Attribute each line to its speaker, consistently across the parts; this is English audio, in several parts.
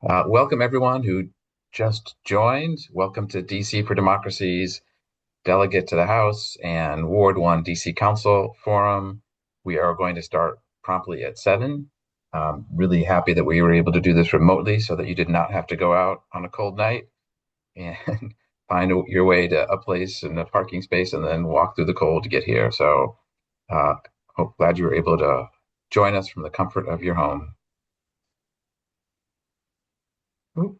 Speaker 1: Welcome everyone who just joined. Welcome to DC for Democracy's Delegate to the House and Ward 1 DC Council Forum. We are going to start promptly at 7. Really happy that we were able to do this remotely so that you did not have to go out on a cold night and find your way to a place in a parking space and then walk through the cold to get here. So, uh, glad you were able to join us from the comfort of your home. Oop,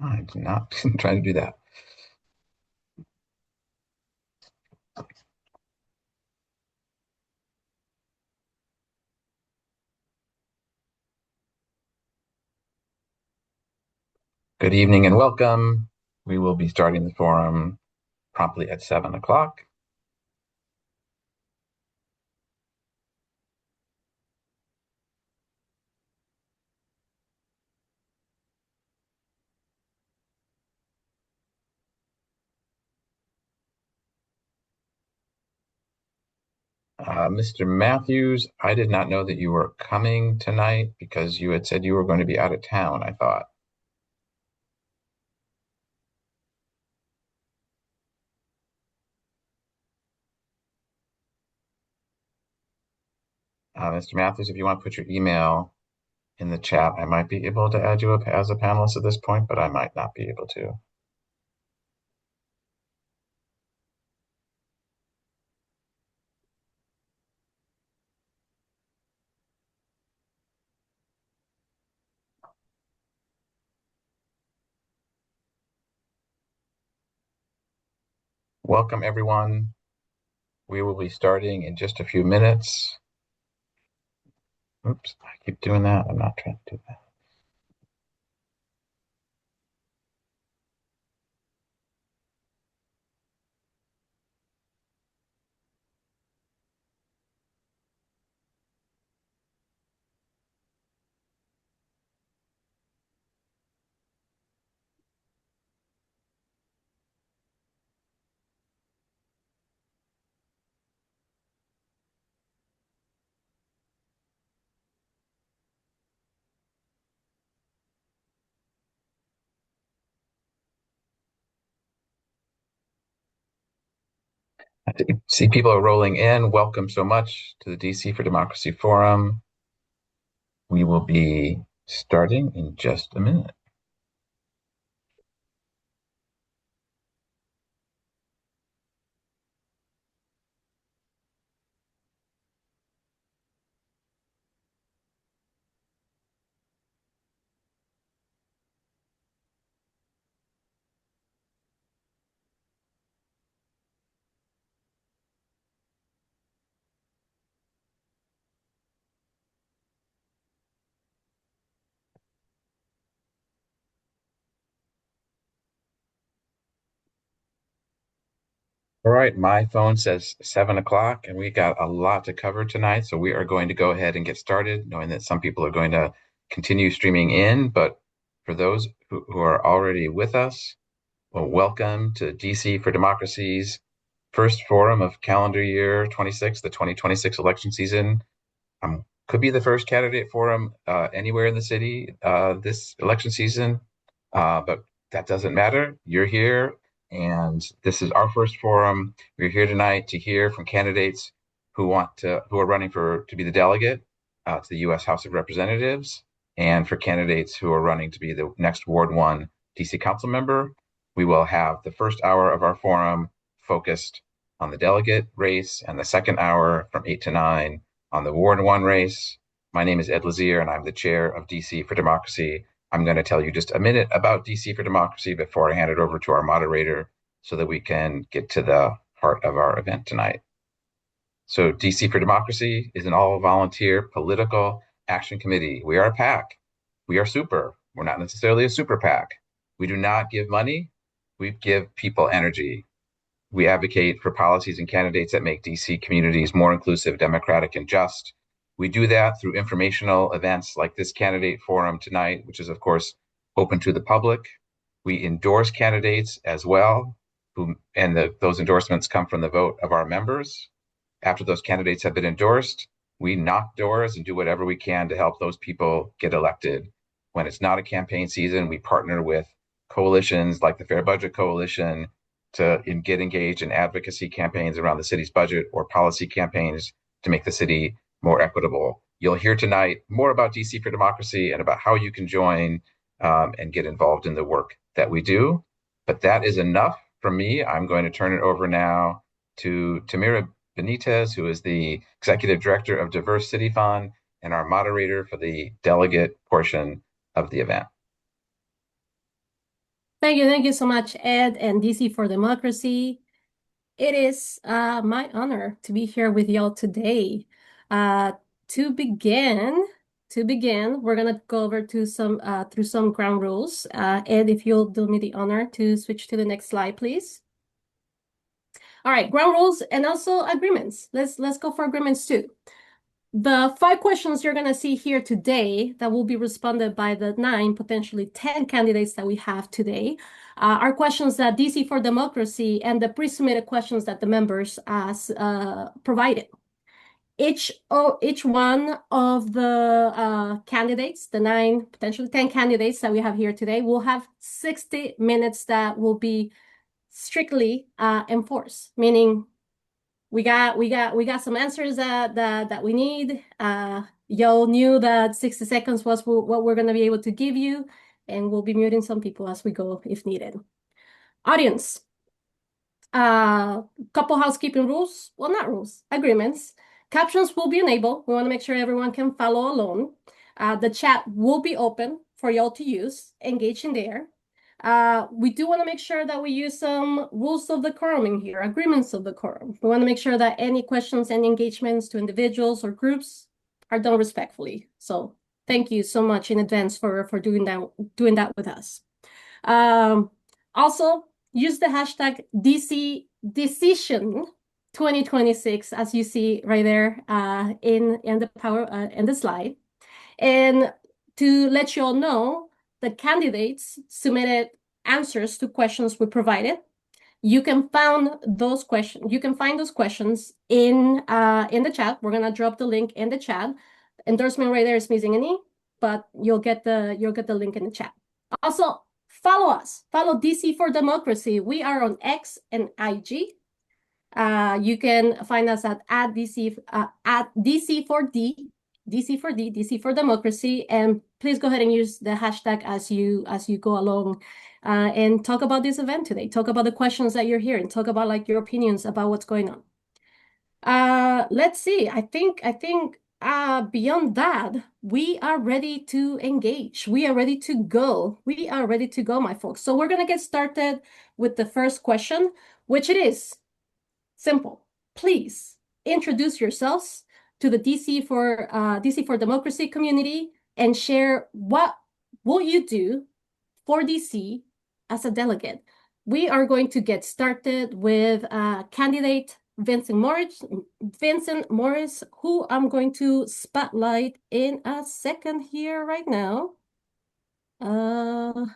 Speaker 1: I did not try to do that. Good evening and welcome. We will be starting the forum promptly at 7 o'clock. Mr. Matthews, I did not know that you were coming tonight because you had said you were going to be out of town, I thought. Mr. Matthews, if you want to put your email in the chat, I might be able to add you up as a panelist at this point, but I might not be able to. Welcome, everyone. We will be starting in just a few minutes. Oops, I keep doing that. I'm not trying to do that. I see people are rolling in. Welcome so much to the DC for Democracy Forum. We will be starting in just a minute. All right, my phone says 7 o'clock, and we got a lot to cover tonight. So we are going to go ahead and get started, knowing that some people are going to continue streaming in. But for those who are already with us, well, welcome to DC for Democracy's first forum of calendar year 26, the 2026 election season. Could be the first candidate forum anywhere in the city this election season, but that doesn't matter. You're here, and this is our first forum. We're here tonight to hear from candidates who are running to be the delegate to the U.S. House of Representatives, and for candidates who are running to be the next Ward 1 DC Council member. We will have the first hour of our forum focused on the delegate race, and the second hour from 8 to 9 on the Ward 1 race. My name is Ed Lazier, and I'm the chair of DC for Democracy. I'm going to tell you just a minute about DC for Democracy before I hand it over to our moderator so that we can get to the heart of our event tonight. So DC for Democracy is an all-volunteer political action committee. We are a PAC. We are super. We're not necessarily a super PAC. We do not give money. We give people energy. We advocate for policies and candidates that make DC communities more inclusive, democratic, and just. We do that through informational events like this candidate forum tonight, which is, of course, open to the public. We endorse candidates as well, and those endorsements come from the vote of our members. After those candidates have been endorsed, we knock doors and do whatever we can to help those people get elected. When it's not a campaign season, we partner with coalitions like the Fair Budget Coalition to get engaged in advocacy campaigns around the city's budget or policy campaigns to make the city more equitable. You'll hear tonight more about DC for Democracy and about how you can join and get involved in the work that we do. But that is enough from me. I'm going to turn it over now to Tamira Benitez, who is the Executive Director of Diverse City Fund and our moderator for the delegate portion of the event.
Speaker 2: Thank you so much, Ed and DC for Democracy. It is my honor to be here with y'all today. To begin, we're gonna go over to some through some ground rules. Ed, if you'll do me the honor to switch to the next slide, please. All right, ground rules and also agreements. Let's go for agreements too. The 5 questions you're going to see here today that will be responded by the 9, potentially 10 candidates that we have today are questions that DC for Democracy and the pre-submitted questions that the members provided. Each one of the candidates, the 9, potentially 10 candidates that we have here today, will have 60 minutes that will be strictly enforced, meaning we got some answers that we need. Y'all knew that 60 seconds was what we're gonna be able to give you, and we'll be muting some people as we go if needed. Audience, couple housekeeping rules. Well, not rules, agreements. Captions will be enabled. We want to make sure everyone can follow along. The chat will be open for y'all to use. Engage in there. We do want to make sure that we use some rules of decorum in here, agreements of decorum. We want to make sure that any questions and engagements to individuals or groups are done respectfully. So thank you so much in advance for doing that with us. Also, use the hashtag DC Decision 2026, as you see right there in the slide. And to let you all know, the candidates submitted answers to questions we provided. You can find those questions. You can find those questions in the chat. We're gonna drop the link in the chat. Endorsement right there is missing an E, but you'll get the link in the chat. Also, follow us. Follow DC for Democracy. We are on X and IG. You can find us at DC4D. DC for Democracy, and please go ahead and use the hashtag as you go along and talk about this event today. Talk about the questions that you're hearing. Talk about like your opinions about what's going on. Let's see. I think beyond that, we are ready to engage. We are ready to go. We are ready to go, my folks. So we're gonna get started with the first question, which it is simple. Please introduce yourselves to the DC for Democracy community and share what will you do for DC as a delegate. We are going to get started with candidate Vincent Morris, who I'm going to spotlight in a second here right now. And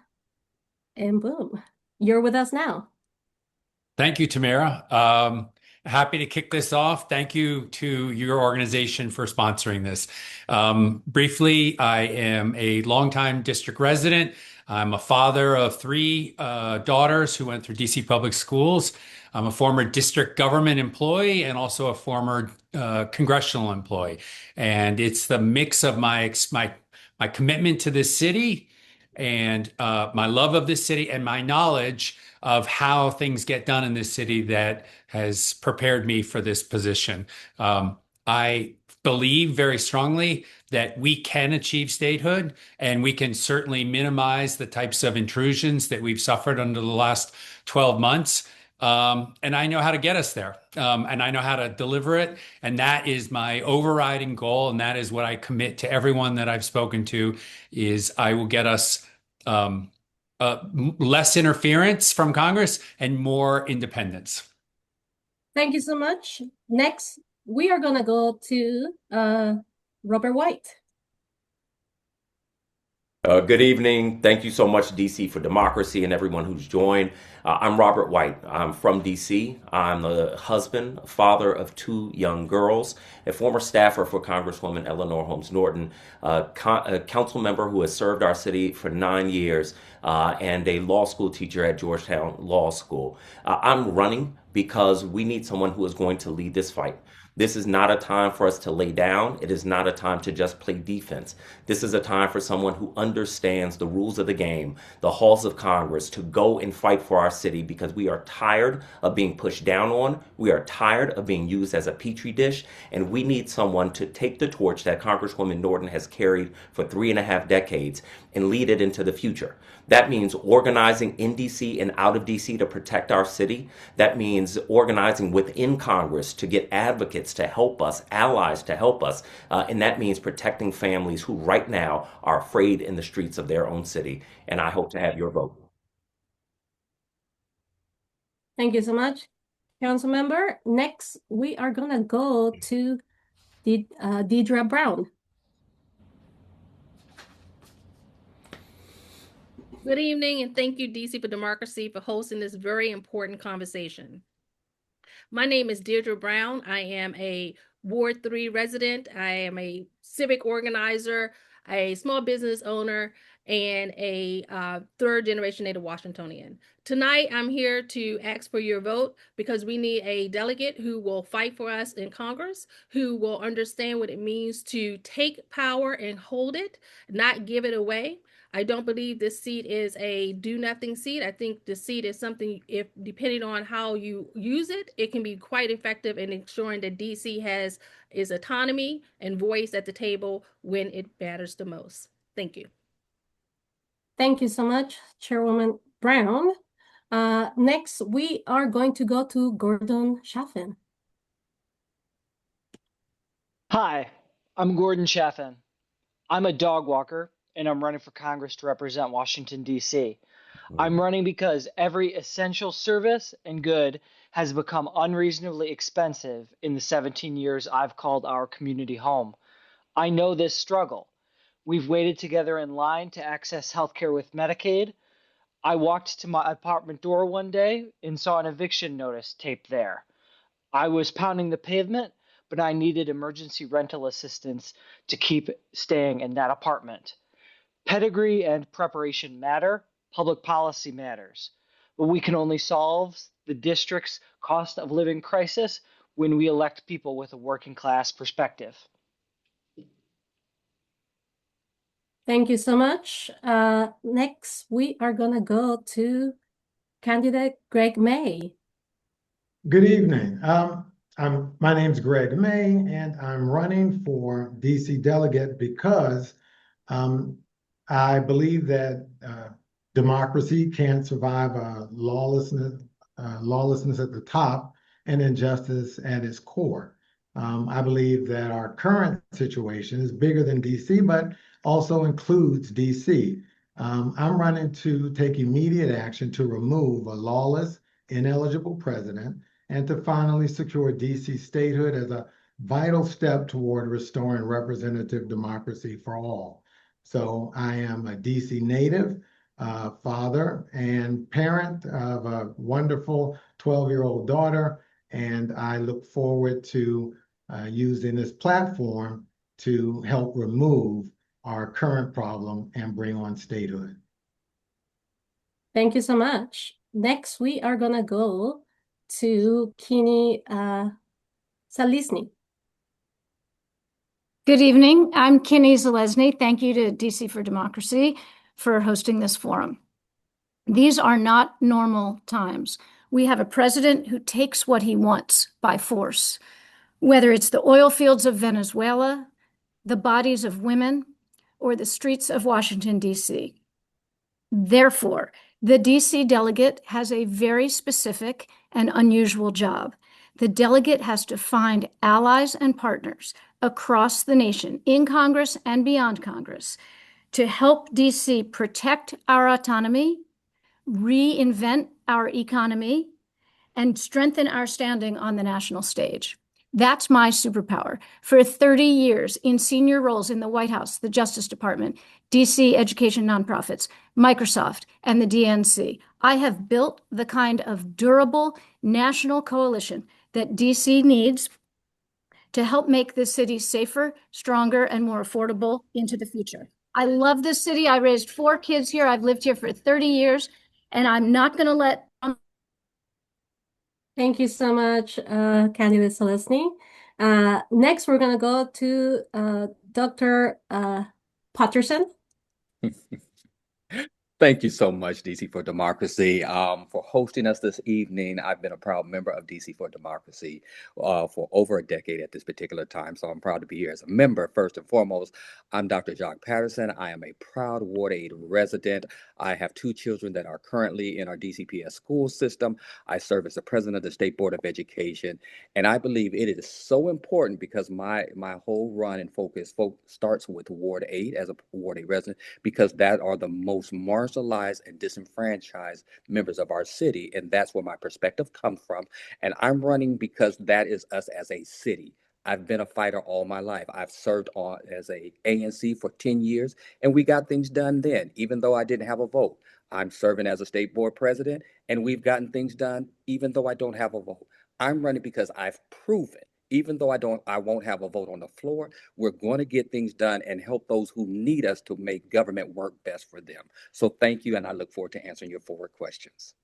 Speaker 2: boom, you're with us now.
Speaker 3: Thank you, Tamira. Happy to kick this off. Thank you to your organization for sponsoring this. Briefly, I am a longtime district resident. I'm a father of 3 daughters who went through DC public schools. I'm a former district government employee and also a former congressional employee. And it's the mix of my commitment to this city and my love of this city and my knowledge of how things get done in this city that has prepared me for this position. I believe very strongly that we can achieve statehood, and we can certainly minimize the types of intrusions that we've suffered under the last 12 months. And I know how to get us there, and I know how to deliver it. And that is my overriding goal. And that is what I commit to everyone that I've spoken to is I will get us less interference from Congress and more independence.
Speaker 2: Thank you so much. Next, we are going to go to Robert White.
Speaker 4: Good evening. Thank you so much, DC for Democracy, and everyone who's joined. I'm Robert White. I'm from DC. I'm the husband, father of two young girls, a former staffer for Congresswoman Eleanor Holmes Norton, a council member who has served our city for 9 years, and a law school teacher at Georgetown Law School. I'm running because we need someone who is going to lead this fight. This is not a time for us to lay down. It is not a time to just play defense. This is a time for someone who understands the rules of the game, the halls of Congress, to go and fight for our city because we are tired of being pushed down on. We are tired of being used as a petri dish. And we need someone to take the torch that Congresswoman Norton has carried for 3.5 decades and lead it into the future. That means organizing in DC and out of DC to protect our city. That means organizing within Congress to get advocates to help us, allies to help us. And that means protecting families who right now are afraid in the streets of their own city. And I hope to have your vote.
Speaker 2: Thank you so much, Council Member. Next, we are gonna go to Deidre Brown.
Speaker 5: Good evening, and thank you, DC for Democracy, for hosting this very important conversation. My name is Deirdre Brown. I am a Ward 3 resident. I am a civic organizer, a small business owner, and a third generation Native Washingtonian. Tonight, I'm here to ask for your vote because we need a delegate who will fight for us in Congress, who will understand what it means to take power and hold it, not give it away. I don't believe this seat is a do nothing seat. I think the seat is something, if depending on how you use it, it can be quite effective in ensuring that DC has its autonomy and voice at the table when it matters the most. Thank you.
Speaker 2: Thank you so much, Chairwoman Brown. Next, we are going to go to Gordon Chaffin.
Speaker 6: Hi, I'm Gordon Chaffin. I'm a dog walker, and I'm running for Congress to represent Washington, D.C. I'm running because every essential service and good has become unreasonably expensive in the 17 years I've called our community home. I know this struggle. We've waited together in line to access healthcare with Medicaid. I walked to my apartment door one day and saw an eviction notice taped there. I was pounding the pavement, but I needed emergency rental assistance to keep staying in that apartment. Pedigree and preparation matter, public policy matters, but we can only solve the district's cost of living crisis when we elect people with a working class perspective.
Speaker 2: Thank you so much. Next, we are gonna go to candidate Greg May.
Speaker 7: Good evening. My name's Greg May, and I'm running for DC delegate because I believe that democracy can't survive lawlessness at the top and injustice at its core. I believe that our current situation is bigger than DC, but also includes DC. I'm running to take immediate action to remove a lawless, ineligible president and to finally secure DC statehood as a vital step toward restoring representative democracy for all. So I am a DC native, father and parent of a wonderful 12-year-old daughter, and I look forward to using this platform to help remove our current problem and bring on statehood.
Speaker 2: Thank you so much. Next, we are gonna go to Kini Salisny.
Speaker 8: Good evening. I'm Kinney Zalesny. Thank you to DC for Democracy for hosting this forum. These are not normal times. We have a president who takes what he wants by force, whether it's the oil fields of Venezuela, the bodies of women, or the streets of Washington, D.C. Therefore, the DC delegate has a very specific and unusual job. The delegate has to find allies and partners across the nation, in Congress and beyond Congress, to help DC protect our autonomy, reinvent our economy, and strengthen our standing on the national stage. That's my superpower. For 30 years in senior roles in the White House, the Justice Department, DC education nonprofits, Microsoft, and the DNC, I have built the kind of durable national coalition that DC needs to help make this city safer, stronger, and more affordable into the future. I love this city. I raised 4 kids here. I've lived here for 30 years, and I'm not going to let.
Speaker 2: Thank you so much, candidate Selesny. Next, we're going to go to Dr. Patterson.
Speaker 9: Thank you so much, DC for Democracy, for hosting us this evening. I've been a proud member of DC for Democracy for over a decade at this particular time, so I'm proud to be here as a member. First and foremost, I'm Dr. Jock Patterson. I am a proud Ward 8 resident. I have 2 children that are currently in our DCPS school system. I serve as the president of the State Board of Education, and I believe it is so important because my whole run and focus starts with Ward 8 as a Ward 8 resident, because that are the most marginalized and disenfranchised members of our city. And that's where my perspective comes from. And I'm running because that is us as a city. I've been a fighter all my life. I've served as a ANC for 10 years, and we got things done then, even though I didn't have a vote. I'm serving as a state board president, and we've gotten things done, even though I don't have a vote. I'm running because I've proven, even though I won't have a vote on the floor, we're going to get things done and help those who need us to make government work best for them. So thank you, and I look forward to answering your 4 questions.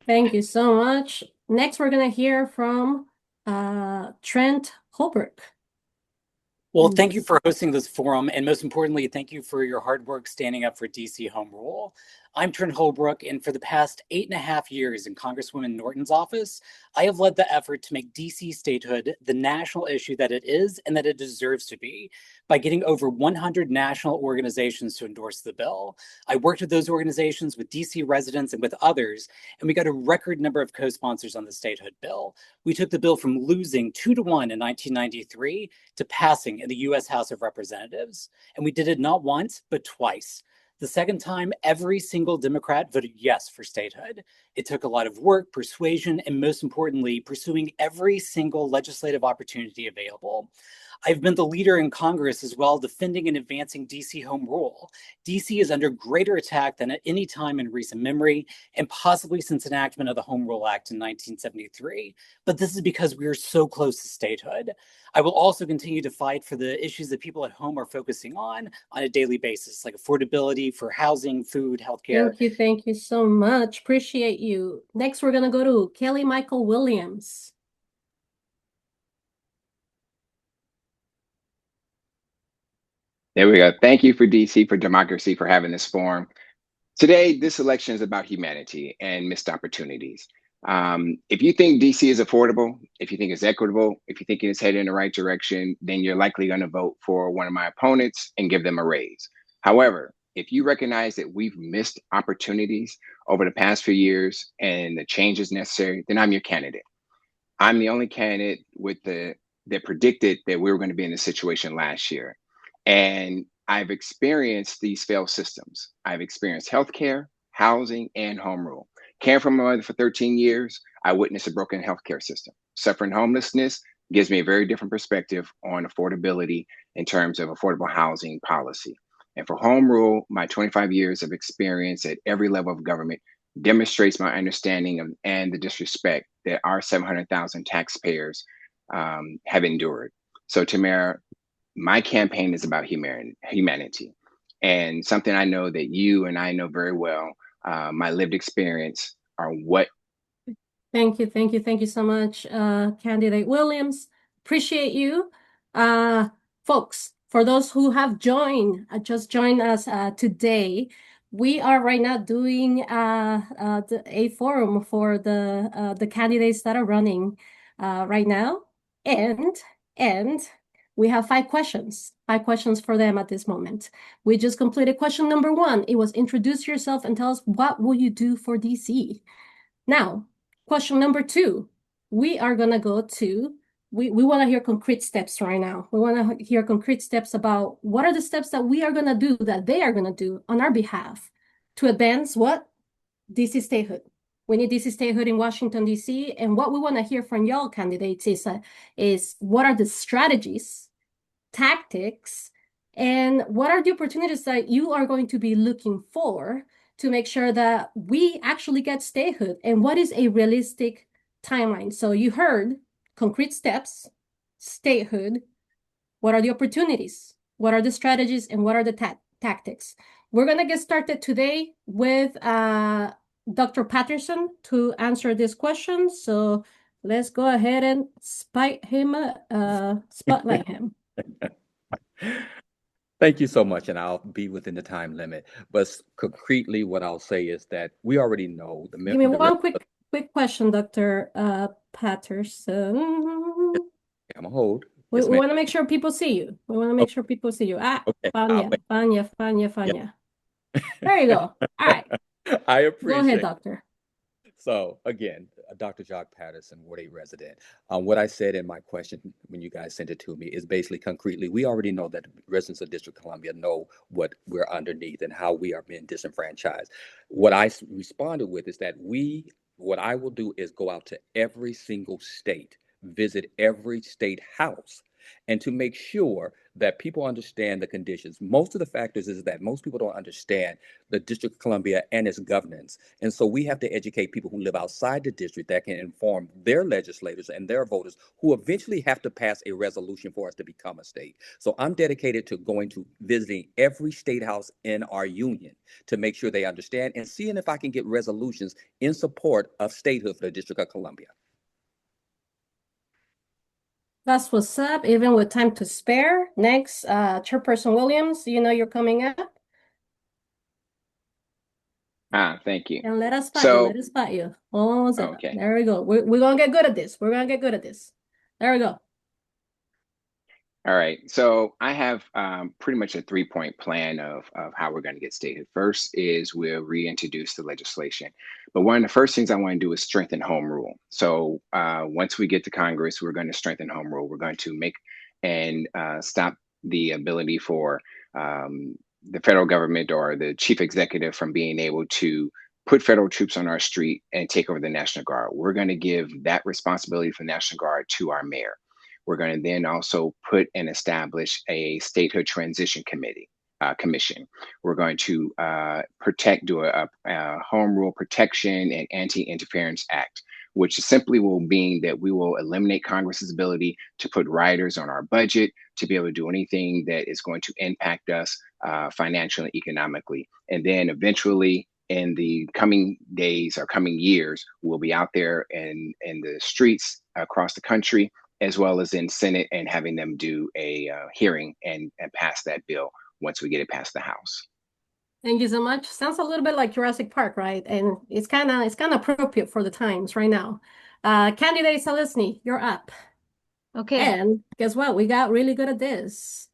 Speaker 2: Thank you so much. Next, we're going to hear from Trent Holbrook.
Speaker 10: Well, thank you for hosting this forum, and most importantly, thank you for your hard work standing up for DC Home Rule. I'm Trent Holbrook, and for the past 8.5 years in Congresswoman Norton's office, I have led the effort to make DC statehood the national issue that it is and that it deserves to be by getting over 100 national organizations to endorse the bill. I worked with those organizations, with DC residents, and with others, and we got a record number of co-sponsors on the statehood bill. We took the bill from losing 2-1 in 1993 to passing in the U.S. House of Representatives, and we did it not once, but twice. The second time, every single Democrat voted yes for statehood. It took a lot of work, persuasion, and most importantly, pursuing every single legislative opportunity available. I've been the leader in Congress as well, defending and advancing DC Home Rule. DC is under greater attack than at any time in recent memory, and possibly since enactment of the Home Rule Act in 1973. But this is because we are so close to statehood. I will also continue to fight for the issues that people at home are focusing on a daily basis, like affordability for housing, food, healthcare.
Speaker 2: Thank you so much. Appreciate you. Next, we're going to go to Kelly Michael Williams.
Speaker 11: There we go. Thank you for DC for Democracy for having this forum. Today, this election is about humanity and missed opportunities. If you think DC is affordable, if you think it's equitable, if you think it's headed in the right direction, then you're likely going to vote for one of my opponents and give them a raise. However, if you recognize that we've missed opportunities over the past few years and the change is necessary, then I'm your candidate. I'm the only candidate that predicted that we were going to be in this situation last year. And I've experienced these failed systems. I've experienced healthcare, housing, and home rule. Caring for my mother for 13 years, I witnessed a broken healthcare system. Suffering homelessness gives me a very different perspective on affordability in terms of affordable housing policy. And for home rule, my 25 years of experience at every level of government demonstrates my understanding of and the disrespect that our 700,000 taxpayers have endured. So, Tamara, my campaign is about humanity, and something I know that you and I know very well. My lived experience are what.
Speaker 2: Thank you so much, candidate Williams. Appreciate you, folks. For those who have just joined us today, we are right now doing a forum for the candidates that are running right now, and we have 5 questions for them at this moment. We just completed question number 1. It was introduce yourself and tell us what will you do for DC. Now, question number 2, we are gonna go to, we want to hear concrete steps right now. We want to hear concrete steps about what are the steps that we are gonna do, that they are gonna do on our behalf to advance what? DC statehood. We need DC statehood in Washington, D.C. And what we want to hear from y'all candidates is what are the strategies, tactics, and what are the opportunities that you are going to be looking for to make sure that we actually get statehood? And what is a realistic timeline? So you heard concrete steps, statehood. What are the opportunities? What are the strategies? And what are the tactics? We're going to get started today with Dr. Patterson to answer this question. So let's go ahead and spotlight him.
Speaker 9: Thank you so much, and I'll be within the time limit. But concretely, what I'll say is that we already know the.
Speaker 2: Give me one quick question, Dr. Patterson.
Speaker 9: I'm a hold.
Speaker 2: We
Speaker 9: Yes,
Speaker 2: want to make sure people see you. We want to make sure people see you.
Speaker 9: Okay.
Speaker 2: Fanya. There you go. All right.
Speaker 9: I appreciate
Speaker 2: Go ahead, doctor.
Speaker 9: So again, Dr. Jock Patterson, Ward 8 resident. What I said in my question when you guys sent it to me is basically concretely, we already know that residents of District of Columbia know what we're underneath and how we are being disenfranchised. What I responded with is that what I will do is go out to every single state, visit every state house, and to make sure that people understand the conditions. Most of the factors is that most people don't understand the District of Columbia and its governance. And so we have to educate people who live outside the district that can inform their legislators and their voters who eventually have to pass a resolution for us to become a state. So I'm dedicated to going to visiting every state house in our union to make sure they understand and seeing if I can get resolutions in support of statehood for the District of Columbia.
Speaker 2: That's what's up, even with time to spare. Next, Chairperson Williams, you know you're coming up.
Speaker 11: Thank you.
Speaker 2: And let us spot you. Almost
Speaker 11: okay.
Speaker 2: There we go. We're going to get good at this. There we go.
Speaker 11: All right. So I have pretty much a 3-point plan of how we're going to get statehood. First is we'll reintroduce the legislation. But one of the first things I want to do is strengthen home rule. So once we get to Congress, we're going to strengthen home rule. We're going to make and stop the ability for the federal government or the chief executive from being able to put federal troops on our street and take over the National Guard. We're going to give that responsibility for the National Guard to our mayor. We're going to then also put and establish a statehood transition commission. We're going to do a home rule protection and anti-interference act, which simply will mean that we will eliminate Congress's ability to put riders on our budget, to be able to do anything that is going to impact us financially and economically. And then eventually, in the coming days or coming years, we'll be out there in the streets across the country, as well as in Senate, and having them do a hearing and pass that bill once we get it past the House.
Speaker 2: Thank you so much. Sounds a little bit like Jurassic Park, right? And it's kind of appropriate for the times right now. Candidate Selesny, you're up.
Speaker 8: Okay.
Speaker 2: And guess what? We got really good at this.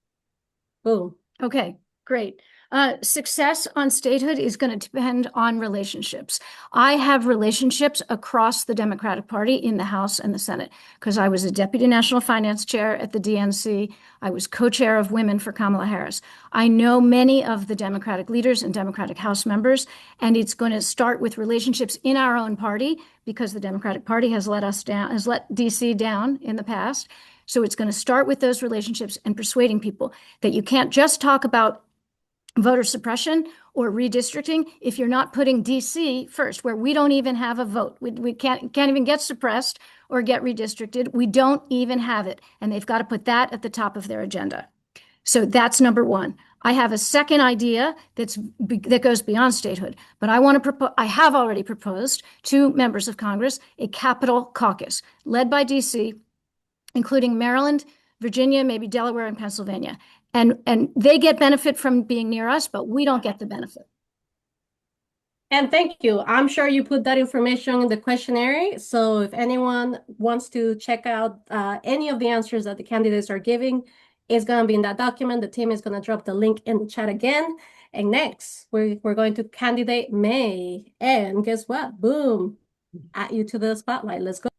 Speaker 2: Boom.
Speaker 8: Okay, great. Success on statehood is going to depend on relationships. I have relationships across the Democratic Party in the House and the Senate because I was a deputy national finance chair at the DNC. I was co-chair of Women for Kamala Harris. I know many of the Democratic leaders and Democratic House members, and it's going to start with relationships in our own party because the Democratic Party has let DC down in the past. So it's going to start with those relationships and persuading people that you can't just talk about voter suppression or redistricting if you're not putting DC first, where we don't even have a vote. We can't even get suppressed or get redistricted. We don't even have it. And they've got to put that at the top of their agenda. So that's number one. I have a second idea that goes beyond statehood, but I have already proposed to members of Congress a capital caucus led by DC, including Maryland, Virginia, maybe Delaware, and Pennsylvania. And they get benefit from being near us, but we don't get the benefit.
Speaker 2: And thank you. I'm sure you put that information in the questionnaire. So if anyone wants to check out any of the answers that the candidates are giving, it's going to be in that document. The team is going to drop the link in the chat again. And next, we're going to candidate May. And guess what? Boom. At you to the spotlight. Let's go.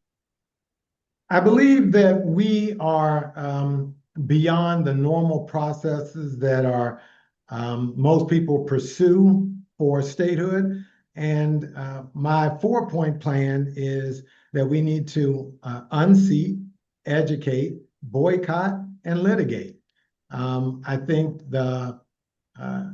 Speaker 7: I believe that we are beyond the normal processes that are most people pursue for statehood. And my 4-point plan is that we need to unseat, educate, boycott, and litigate. I think the uh,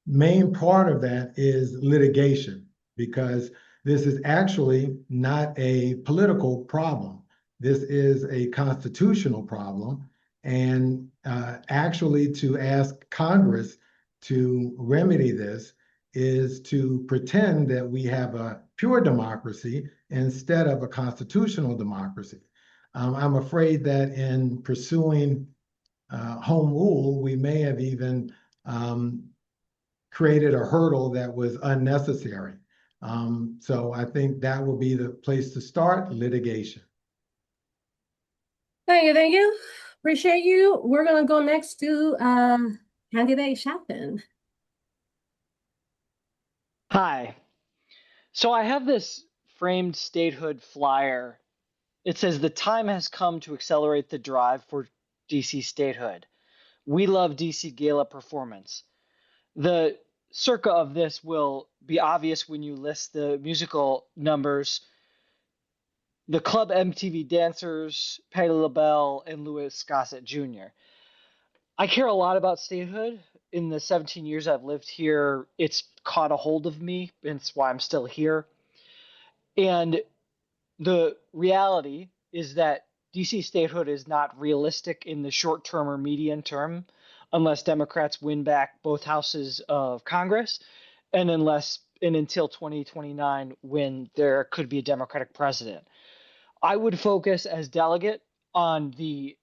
Speaker 7: main part of that is litigation, because this is actually not a political problem. This is a constitutional problem. And actually, to ask Congress to remedy this is to pretend that we have a pure democracy instead of a constitutional democracy. I'm afraid that in pursuing home rule, we may have even created a hurdle that was unnecessary. So I think that will be the place to start litigation.
Speaker 2: Thank you, thank you. Appreciate you. We're gonna go next to candidate Chapin.
Speaker 6: Hi. So I have this framed statehood flyer. It says the time has come to accelerate the drive for DC statehood. We love DC Gala performance. The circa of this will be obvious when you list the musical numbers. The Club MTV Dancers, Patti LaBelle, and Louis Gossett Jr. I care a lot about statehood. In the 17 years I've lived here, it's caught a hold of me, and it's why I'm still here. And the reality is that DC statehood is not realistic in the short term or medium term unless Democrats win back both houses of Congress and until 2029 when there could be a Democratic president. I would focus as delegate on the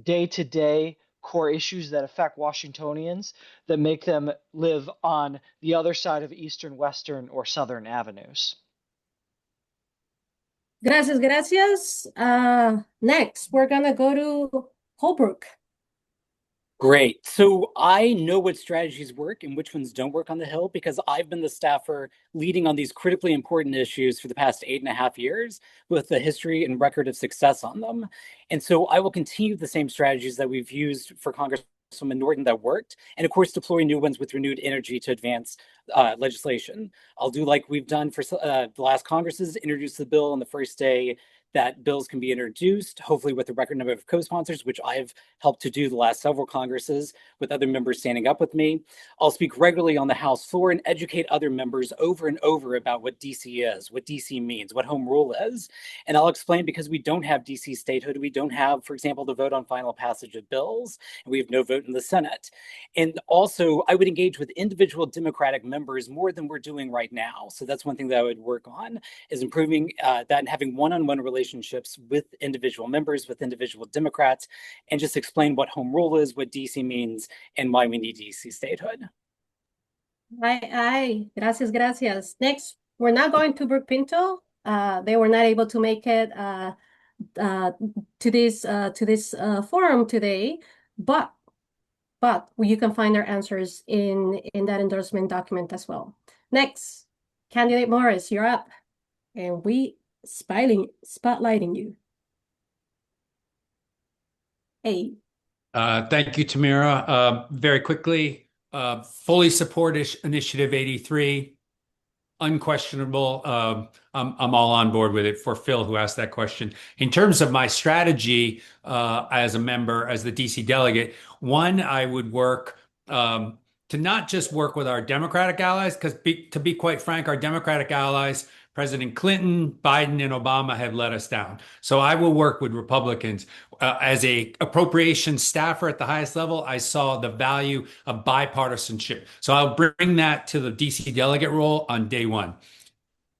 Speaker 6: day-to-day core issues that affect Washingtonians that make them live on the other side of Eastern, Western, or Southern avenues.
Speaker 2: Gracias, gracias. Next, we're gonna go to Holbrook.
Speaker 10: Great. So I know what strategies work and which ones don't work on the Hill because I've been the staffer leading on these critically important issues for the past 8.5 years with a history and record of success on them. And so I will continue the same strategies that we've used for Congresswoman Norton that worked, and of course, deploy new ones with renewed energy to advance legislation. I'll do like we've done for the last Congresses, introduce the bill on the first day that bills can be introduced, hopefully with a record number of co-sponsors, which I've helped to do the last several Congresses with other members standing up with me. I'll speak regularly on the House floor and educate other members over and over about what DC is, what DC means, what home rule is. And I'll explain because we don't have DC statehood. We don't have, for example, the vote on final passage of bills, and we have no vote in the Senate. And also, I would engage with individual Democratic members more than we're doing right now. So that's one thing that I would work on, is improving that and having one-on-one relationships with individual members, with individual Democrats, and just explain what home rule is, what DC means, and why we need DC statehood.
Speaker 2: Aye. Gracias, gracias. Next, we're not going to Brooke Pinto. They were not able to make it to this forum today, but you can find their answers in that endorsement document as well. Next, candidate Morris, you're up, and we spotlighting you. Hey.
Speaker 3: Thank you, Tamara. Very quickly, fully support Initiative 83. Unquestionable. I'm all on board with it for Phil, who asked that question. In terms of my strategy as a member, as the DC delegate, one, I would work to not just work with our Democratic allies, because to be quite frank, our Democratic allies, President Clinton, Biden, and Obama have let us down. So I will work with Republicans. As a appropriation staffer at the highest level, I saw the value of bipartisanship. So I'll bring that to the DC delegate role on day one.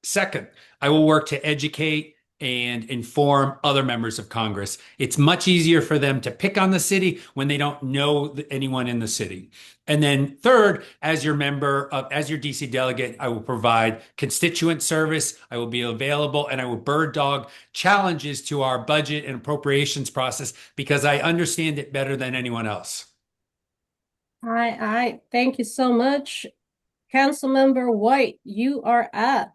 Speaker 3: Second, I will work to educate and inform other members of Congress. It's much easier for them to pick on the city when they don't know anyone in the city. And then third, as your DC delegate, I will provide constituent service. I will be available, and I will bird dog challenges to our budget and appropriations process because I understand it better than anyone else.
Speaker 2: Aye. Thank you so much. Councilmember White, you are up.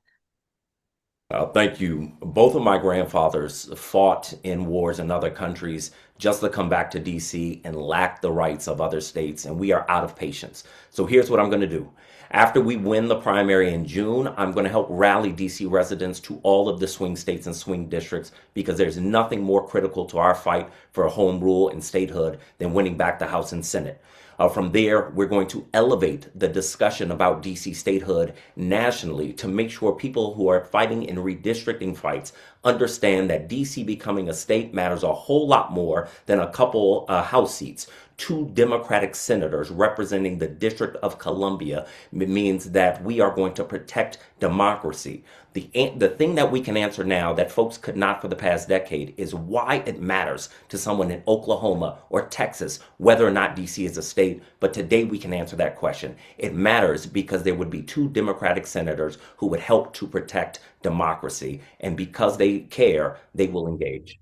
Speaker 4: Thank you. Both of my grandfathers fought in wars in other countries just to come back to DC and lack the rights of other states, and we are out of patience. So here's what I'm going to do. After we win the primary in June, I'm going to help rally DC residents to all of the swing states and swing districts because there's nothing more critical to our fight for home rule and statehood than winning back the House and Senate. From there, we're going to elevate the discussion about DC statehood nationally to make sure people who are fighting in redistricting fights understand that DC becoming a state matters a whole lot more than a couple House seats. Two Democratic senators representing the District of Columbia means that we are going to protect democracy. The thing that we can answer now that folks could not for the past decade is why it matters to someone in Oklahoma or Texas whether or not DC is a state. But today we can answer that question. It matters because there would be two Democratic senators who would help to protect democracy. And because they care, they will engage.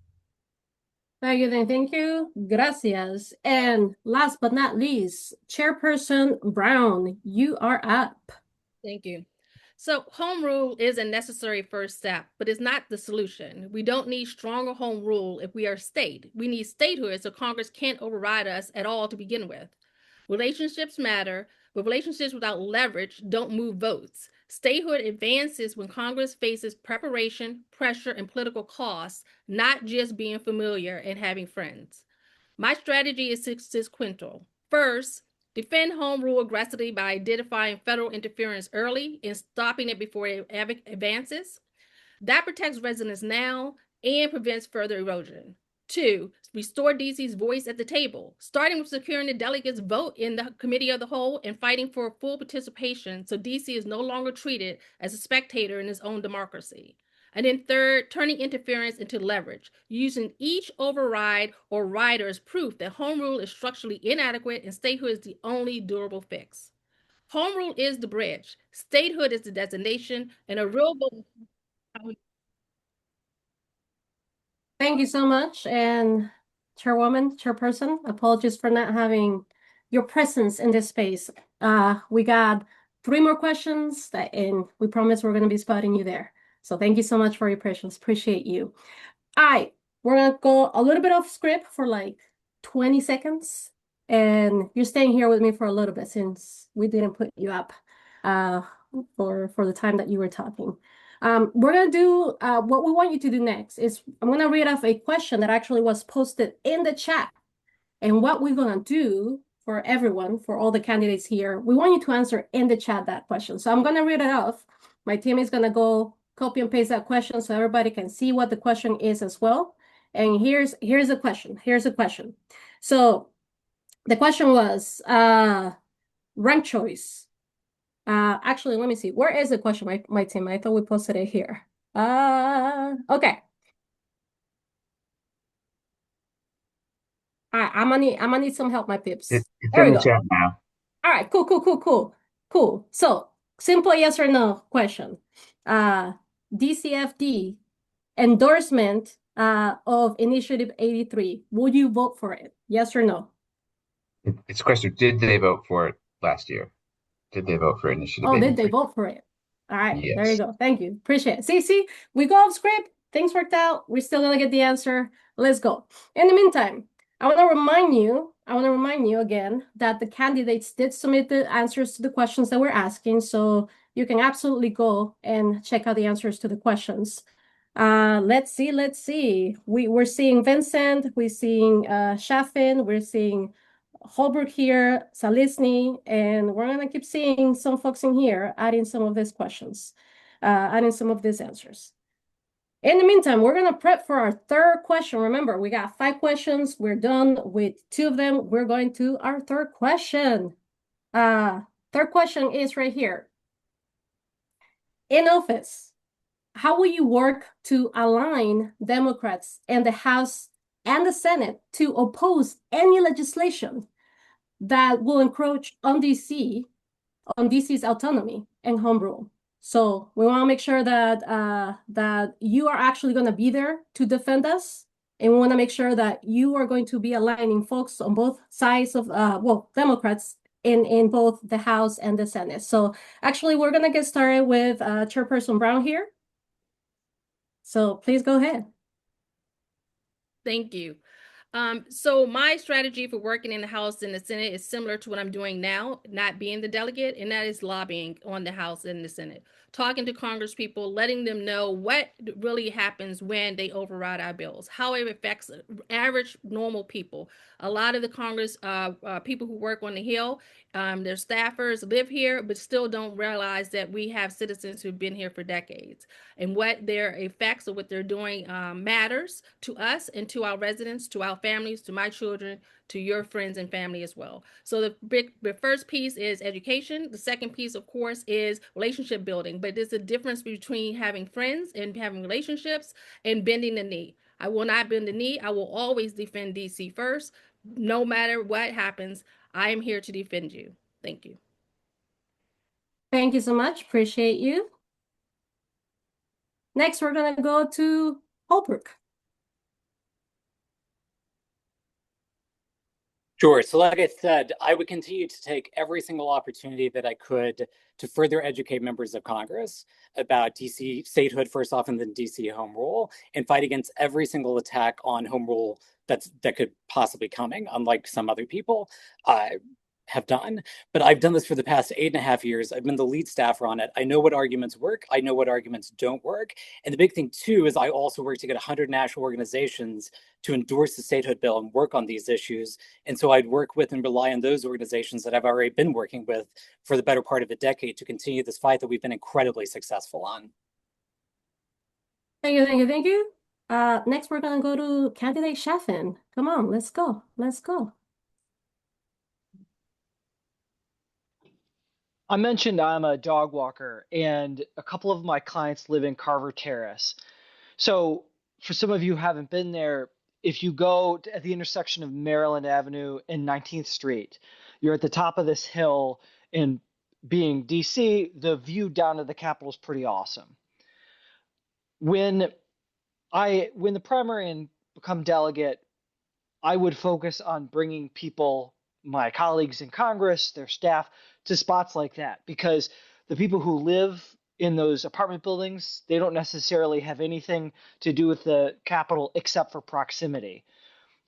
Speaker 2: Very good, and thank you. Gracias. And last but not least, Chairperson Brown, you are up.
Speaker 5: Thank you. So home rule is a necessary first step, but it's not the solution. We don't need stronger home rule if we are a state. We need statehood so Congress can't override us at all to begin with. Relationships matter, but relationships without leverage don't move votes. Statehood advances when Congress faces preparation, pressure, and political costs, not just being familiar and having friends. My strategy is sequential. First, defend home rule aggressively by identifying federal interference early and stopping it before it advances. That protects residents now and prevents further erosion. Two, restore DC's voice at the table, starting with securing the delegates' vote in the Committee of the Whole and fighting for full participation so DC is no longer treated as a spectator in its own democracy. And then third, turning interference into leverage, using each override or rider as proof that home rule is structurally inadequate and statehood is the only durable fix. Home rule is the bridge, statehood is the designation, and a real vote.
Speaker 2: Thank you so much. And Chairwoman, Chairperson, apologies for not having your presence in this space. We got 3 more questions and we promise we're going to be spotting you there. So thank you so much for your patience. Appreciate you. All right, we're going to go a little bit off script for like 20 seconds. And you're staying here with me for a little bit since we didn't put you up for the time that you were talking. We're going to do what we want you to do next is I'm going to read off a question that actually was posted in the chat. And what we're going to do for everyone, for all the candidates here, we want you to answer in the chat that question. So I'm going to read it off. My team is going to go copy and paste that question so everybody can see what the question is as well. And here's the question. Here's the question. So the question was rank choice. Actually, let me see. Where is the question, my team? I thought we posted it here. Okay. All right, I'm gonna need some help, my peeps.
Speaker 1: It's
Speaker 2: There
Speaker 1: in
Speaker 2: we
Speaker 1: the
Speaker 2: go.
Speaker 1: chat now.
Speaker 2: All right, cool. So simple yes or no question. DCFD endorsement of Initiative 83. Would you vote for it? Yes or no?
Speaker 1: It's a question. Did they vote for it last year? Did they vote for Initiative
Speaker 2: Oh, did they
Speaker 1: 83?
Speaker 2: vote for it? All right, there you
Speaker 1: Yes.
Speaker 2: go. Thank you. Appreciate it. See, we go off script. Things worked out. We're still gonna get the answer. Let's go. In the meantime, I want to remind you again that the candidates did submit the answers to the questions that we're asking, so you can absolutely go and check out the answers to the questions. Let's see. We're seeing Vincent, we're seeing Shafin, we're seeing Holbrook here, Salisny, and we're gonna keep seeing some folks in here adding some of these questions, adding some of these answers. In the meantime, we're gonna prep for our third question. Remember, we got 5 questions. We're done with 2 of them. We're going to our third question. Third question is right here. In office, how will you work to align Democrats in the House and the Senate to oppose any legislation that will encroach on DC's autonomy and home rule? So we want to make sure that that you are actually going to be there to defend us, and we want to make sure that you are going to be aligning folks on both sides of Democrats in both the House and the Senate. So actually, we're going to get started with Chairperson Brown here. So please go ahead.
Speaker 5: Thank you. So my strategy for working in the House and the Senate is similar to what I'm doing now, not being the delegate, and that is lobbying on the House and the Senate, talking to Congress people, letting them know what really happens when they override our bills, how it affects average normal people. A lot of the Congress people who work on the Hill, their staffers live here, but still don't realize that we have citizens who've been here for decades, and what their effects of what they're doing matters to us and to our residents, to our families, to my children, to your friends and family as well. So the first piece is education. The second piece, of course, is relationship building. But there's a difference between having friends and having relationships and bending the knee. I will not bend the knee. I will always defend DC first. No matter what happens, I am here to defend you. Thank you.
Speaker 2: Thank you so much. Appreciate you. Next, we're going to go to Holbrook.
Speaker 10: Sure. So like I said, I would continue to take every single opportunity that I could to further educate members of Congress about DC statehood, first off, and then DC home rule, and fight against every single attack on home rule that could possibly coming, unlike some other people have done. But I've done this for the past 8.5 years. I've been the lead staffer on it. I know what arguments work. I know what arguments don't work. And the big thing, too, is I also work to get 100 national organizations to endorse the statehood bill and work on these issues. And so I'd work with and rely on those organizations that I've already been working with for the better part of a decade to continue this fight that we've been incredibly successful on.
Speaker 2: Thank you, thank you, thank you. Next, we're going to go to candidate Sheffin. Come on, let's go. Let's go.
Speaker 6: I mentioned I'm a dog walker, and a couple of my clients live in Carver Terrace. So, for some of you who haven't been there, if you go at the intersection of Maryland Avenue and 19th Street, you're at the top of this hill, and being DC, the view down to the Capitol is pretty awesome. When the primary and become delegate, I would focus on bringing people, my colleagues in Congress, their staff, to spots like that, because the people who live in those apartment buildings, they don't necessarily have anything to do with the Capitol except for proximity.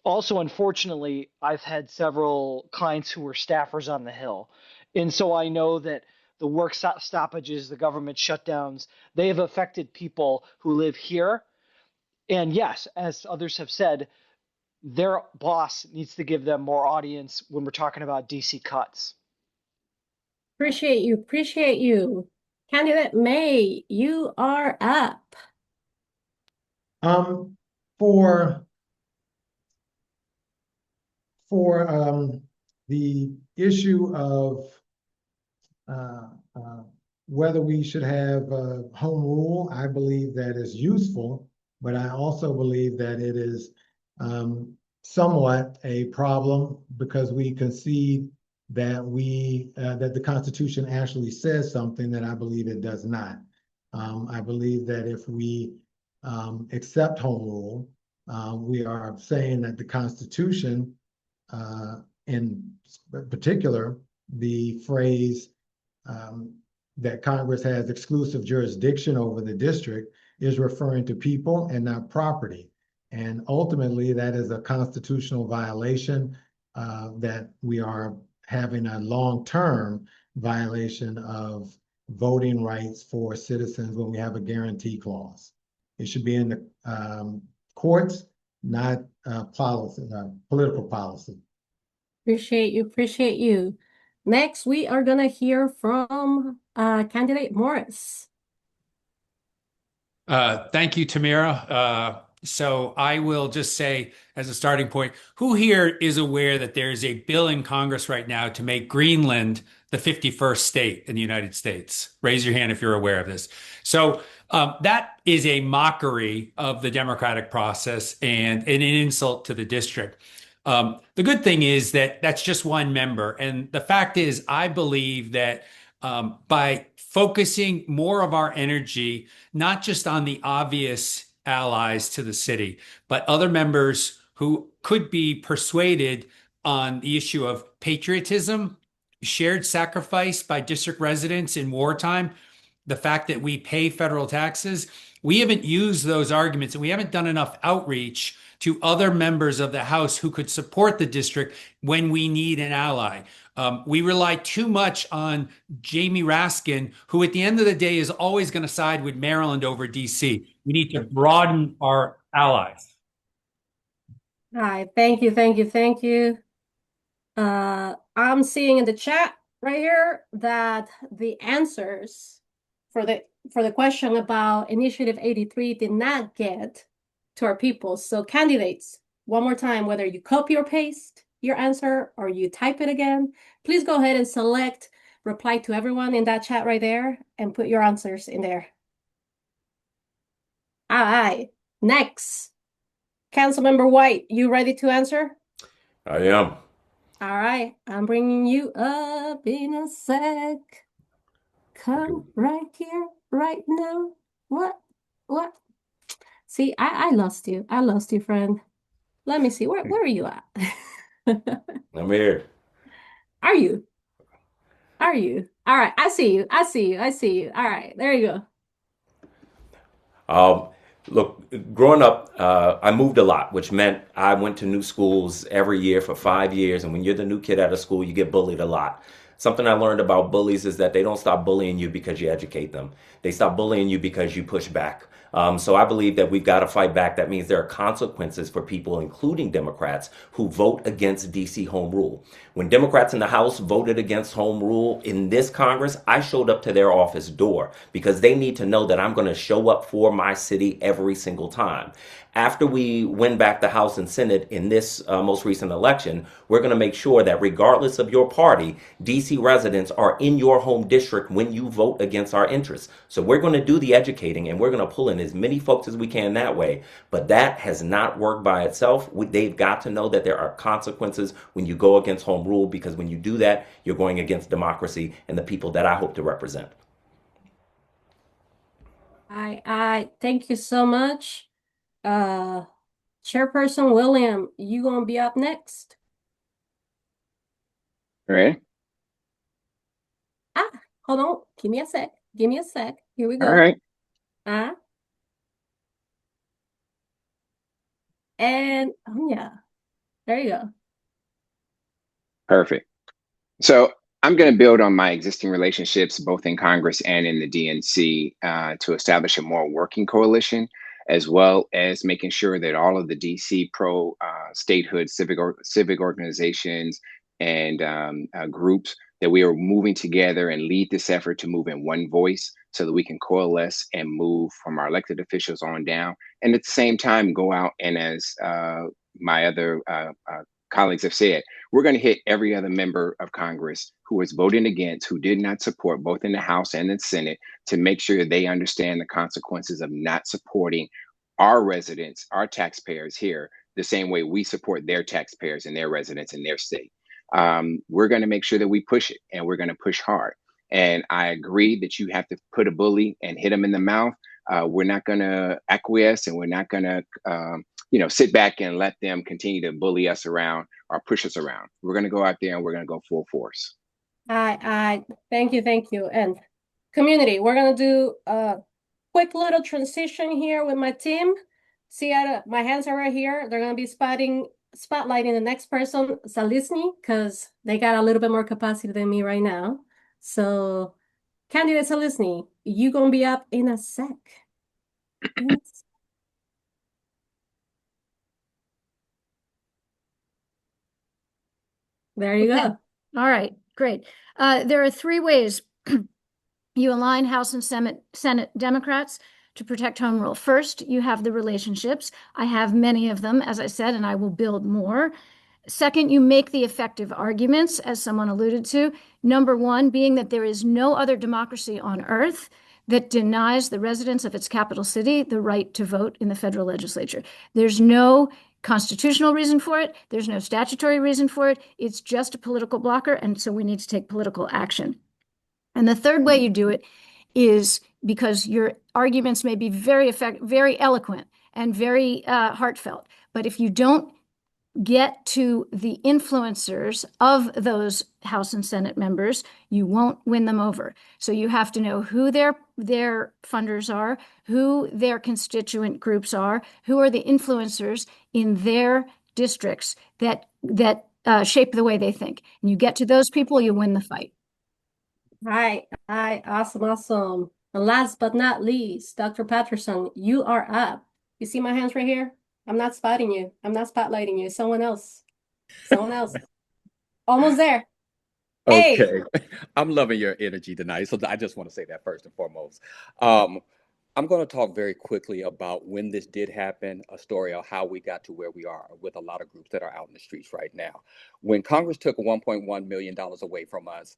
Speaker 6: Also, unfortunately, I've had several clients who were staffers on the Hill. And so I know that the work stoppages, the government shutdowns, they have affected people who live here. And yes, as others have said, their boss needs to give them more audience when we're talking about DC cuts.
Speaker 2: Appreciate you. Appreciate you. Candidate May, you are up.
Speaker 7: For the issue of whether we should have home rule, I believe that is useful, but I also believe that it is somewhat a problem because we concede that that the Constitution actually says something that I believe it does not. I believe that if we accept home rule, we are saying that the Constitution, in particular, the phrase that Congress has exclusive jurisdiction over the district is referring to people and not property. And ultimately, that is a constitutional violation that we are having a long-term violation of voting rights for citizens when we have a guarantee clause. It should be in the courts, not policy, political policy.
Speaker 2: Appreciate you. Appreciate you. Next, we are going to hear from candidate Morris.
Speaker 3: Thank you, Tamara. So I will just say, as a starting point, who here is aware that there is a bill in Congress right now to make Greenland the 51st state in the United States? Raise your hand if you're aware of this. So that is a mockery of the democratic process and an insult to the district. The good thing is that that's just one member. And the fact is, I believe that by focusing more of our energy, not just on the obvious allies to the city, but other members who could be persuaded on the issue of patriotism, shared sacrifice by district residents in wartime, the fact that we pay federal taxes, we haven't used those arguments and we haven't done enough outreach to other members of the House who could support the district when we need an ally. We rely too much on Jamie Raskin, who at the end of the day is always going to side with Maryland over DC. We need to broaden our allies.
Speaker 2: All right, thank you, thank you, thank you. I'm seeing in the chat right here that the answers for the question about Initiative 83 did not get to our people. So candidates, one more time, whether you copy or paste your answer or you type it again, please go ahead and select reply to everyone in that chat right there and put your answers in there. All right, next. Councilmember White, you ready to answer?
Speaker 4: I am.
Speaker 2: All right, I'm bringing you up in a sec. Come right here, right now. What? See, I lost you. I lost you, friend. Let me see. Where are you at?
Speaker 4: I'm here.
Speaker 2: Are you? Are you? All right, I see you. I see you. I see you. All right, there you
Speaker 4: Um, Look, growing up, I moved a lot, which meant I went to new schools every year for 5 years. And when you're the new kid out of school, you get bullied a lot. Something I learned about bullies is that they don't stop bullying you because you educate them. They stop bullying you because you push back. So I believe that we've got to fight back. That means there are consequences for people, including Democrats, who vote against DC home rule. When Democrats in the House voted against home rule in this Congress, I showed up to their office door because they need to know that I'm going to show up for my city every single time. After we win back the House and Senate in this most recent election, we're going to make sure that regardless of your party, DC residents are in your home district when you vote against our interests. So we're going to do the educating and we're going to pull in as many folks as we can that way. But that has not worked by itself. They've got to know that there are consequences when you go against home rule, because when you do that, you're going against democracy and the people that I hope to represent.
Speaker 2: I thank you so much. Chairperson William, you gonna be up next.
Speaker 11: All right.
Speaker 2: Hold on. Give me a sec. Give me a sec. Here we go.
Speaker 11: All right.
Speaker 2: And yeah, there you go.
Speaker 11: Perfect. So I'm going to build on my existing relationships, both in Congress and in the DNC, to establish a more working coalition, as well as making sure that all of the DC pro statehood civic organizations and groups, that we are moving together and lead this effort to move in one voice so that we can coalesce and move from our elected officials on down. And at the same time, go out and, as my other colleagues have said, we're going to hit every other member of Congress who is voting against, who did not support, both in the House and the Senate, to make sure they understand the consequences of not supporting our residents, our taxpayers here, the same way we support their taxpayers and their residents in their state. We're going to make sure that we push it, and we're going to push hard. And I agree that you have to put a bully and hit them in the mouth. We're not going to acquiesce, and we're not going to sit back and let them continue to bully us around or push us around. We're going to go out there and we're going to go full force.
Speaker 2: I thank you. And community, we're going to do a quick little transition here with my team. See, my hands are right here. They're going to be spotlighting the next person, Zalisny, because they got a little bit more capacity than me right now. So, candidate Zalisny, you going to be up in a sec. There you go.
Speaker 8: All right, great. There are three ways you align House and Senate Democrats to protect home rule. First, you have the relationships. I have many of them, as I said, and I will build more. Second, you make the effective arguments, as someone alluded to. Number one being that there is no other democracy on earth that denies the residents of its capital city the right to vote in the federal legislature. There's no constitutional reason for it. There's no statutory reason for it. It's just a political blocker, and so we need to take political action. And the third way you do it is because your arguments may be very eloquent and very heartfelt. But if you don't get to the influencers of those House and Senate members, you won't win them over. So you have to know who their funders are, who their constituent groups are, who are the influencers in their districts that shape the way they think. And you get to those people, you win the fight.
Speaker 2: Hi, awesome, awesome. And last but not least, Dr. Patterson, you are up. You see my hands right here? I'm not spotting you. I'm not spotlighting you. Someone else. Someone else. Almost there. Hey.
Speaker 9: Okay. I'm loving your energy tonight. So I just want to say that first and foremost. I'm going to talk very quickly about when this did happen, a story of how we got to where we are with a lot of groups that are out in the streets right now. When Congress took $1.1 million away from us,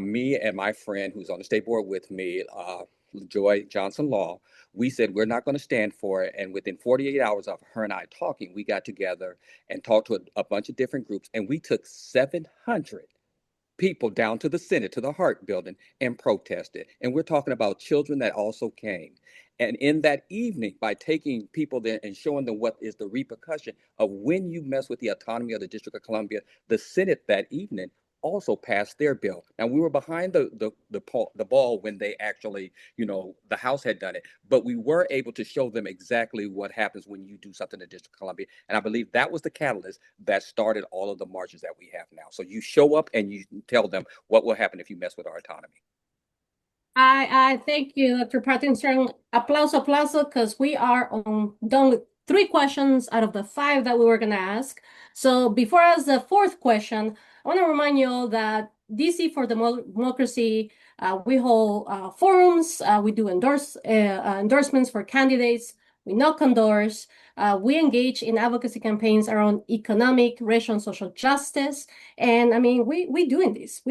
Speaker 9: me and my friend who's on the state board with me, Joy Johnson Law, we said we're not going to stand for it. And within 48 hours of her and I talking, we got together and talked to a bunch of different groups, and we took 700 people down to the Senate, to the Hart building, and protested. And we're talking about children that also came. And in that evening, by taking people there and showing them what is the repercussion of when you mess with the autonomy of the District of Columbia, the Senate that evening also passed their bill. Now we were behind the ball when they actually, the House had done it, but we were able to show them exactly what happens when you do something in the District of Columbia. And I believe that was the catalyst that started all of the marches that we have now. So you show up and you tell them what will happen if you mess with our autonomy.
Speaker 2: I thank you, Dr. Pattinson. Applause, because we are done with 3 questions out of the 5 that we were going to ask. So before I ask the 4th question, I want to remind you all that DC for Democracy, we hold forums, we do endorsements for candidates, we knock on doors, we engage in advocacy campaigns around economic, racial, and social justice. And I mean, we're doing this.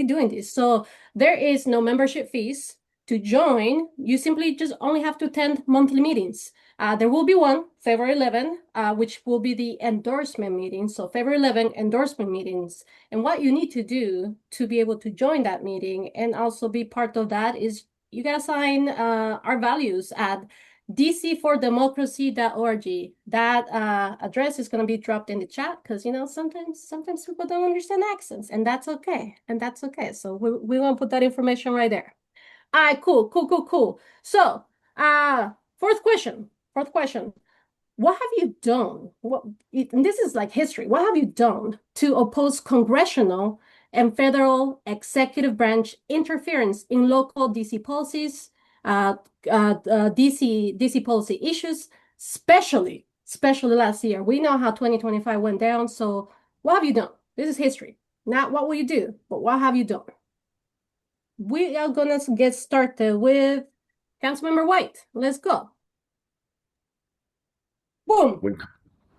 Speaker 2: So there is no membership fees. To join, you simply just only have to attend monthly meetings. There will be one, February 11, which will be the endorsement meeting. So February 11, endorsement meetings. And what you need to do to be able to join that meeting and also be part of that is you gotta sign our values at dc4democracy.org. That address is gonna be dropped in the chat because sometimes people don't understand accents, and that's okay. So we won't put that information right there. All right, cool. So, 4th question. What have you done? And this is like history. What have you done to oppose congressional and federal executive branch interference in local DC policies, DC policy issues, especially last year? We know how 2025 went down. So, what have you done? This is history. Not what will you do, but what have you done? We are gonna get started with Councilmember White. Let's go. Boom.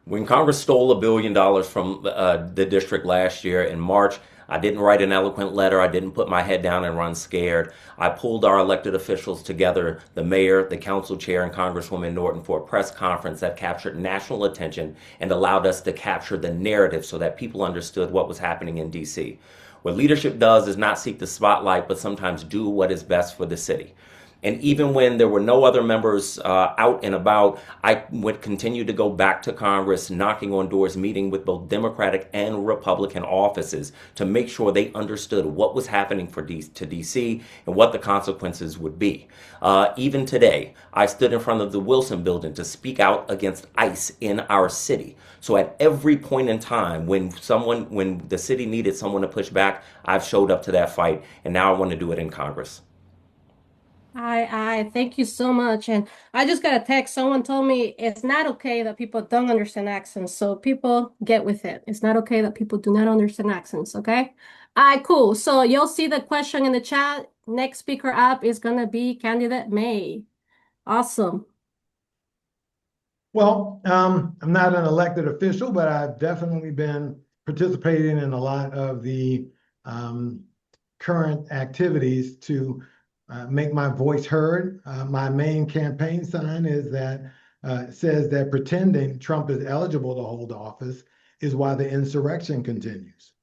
Speaker 4: When Congress stole $1 billion from the district last year in March, I didn't write an eloquent letter. I didn't put my head down and run scared. I pulled our elected officials together, the mayor, the council chair, and Congresswoman Norton, for a press conference that captured national attention and allowed us to capture the narrative so that people understood what was happening in D.C. What leadership does is not seek the spotlight, but sometimes do what is best for the city. And even when there were no other members out and about, I would continue to go back to Congress, knocking on doors, meeting with both Democratic and Republican offices to make sure they understood what was happening to DC and what the consequences would be. Even today, I stood in front of the Wilson building to speak out against ICE in our city. So at every point in time when the city needed someone to push back, I've showed up to that fight, and now I want to do it in Congress.
Speaker 2: I thank you so much. And I just got a text. Someone told me it's not okay that people don't understand accents. So people get with it. It's not okay that people do not understand accents. Okay. All right, cool. So you'll see the question in the chat. Next speaker up is going to be candidate May. Awesome.
Speaker 7: Well, I'm not an elected official, but I've definitely been participating in a lot of the current activities to make my voice heard. My main campaign sign is that says that pretending Trump is eligible to hold office is why the insurrection continues.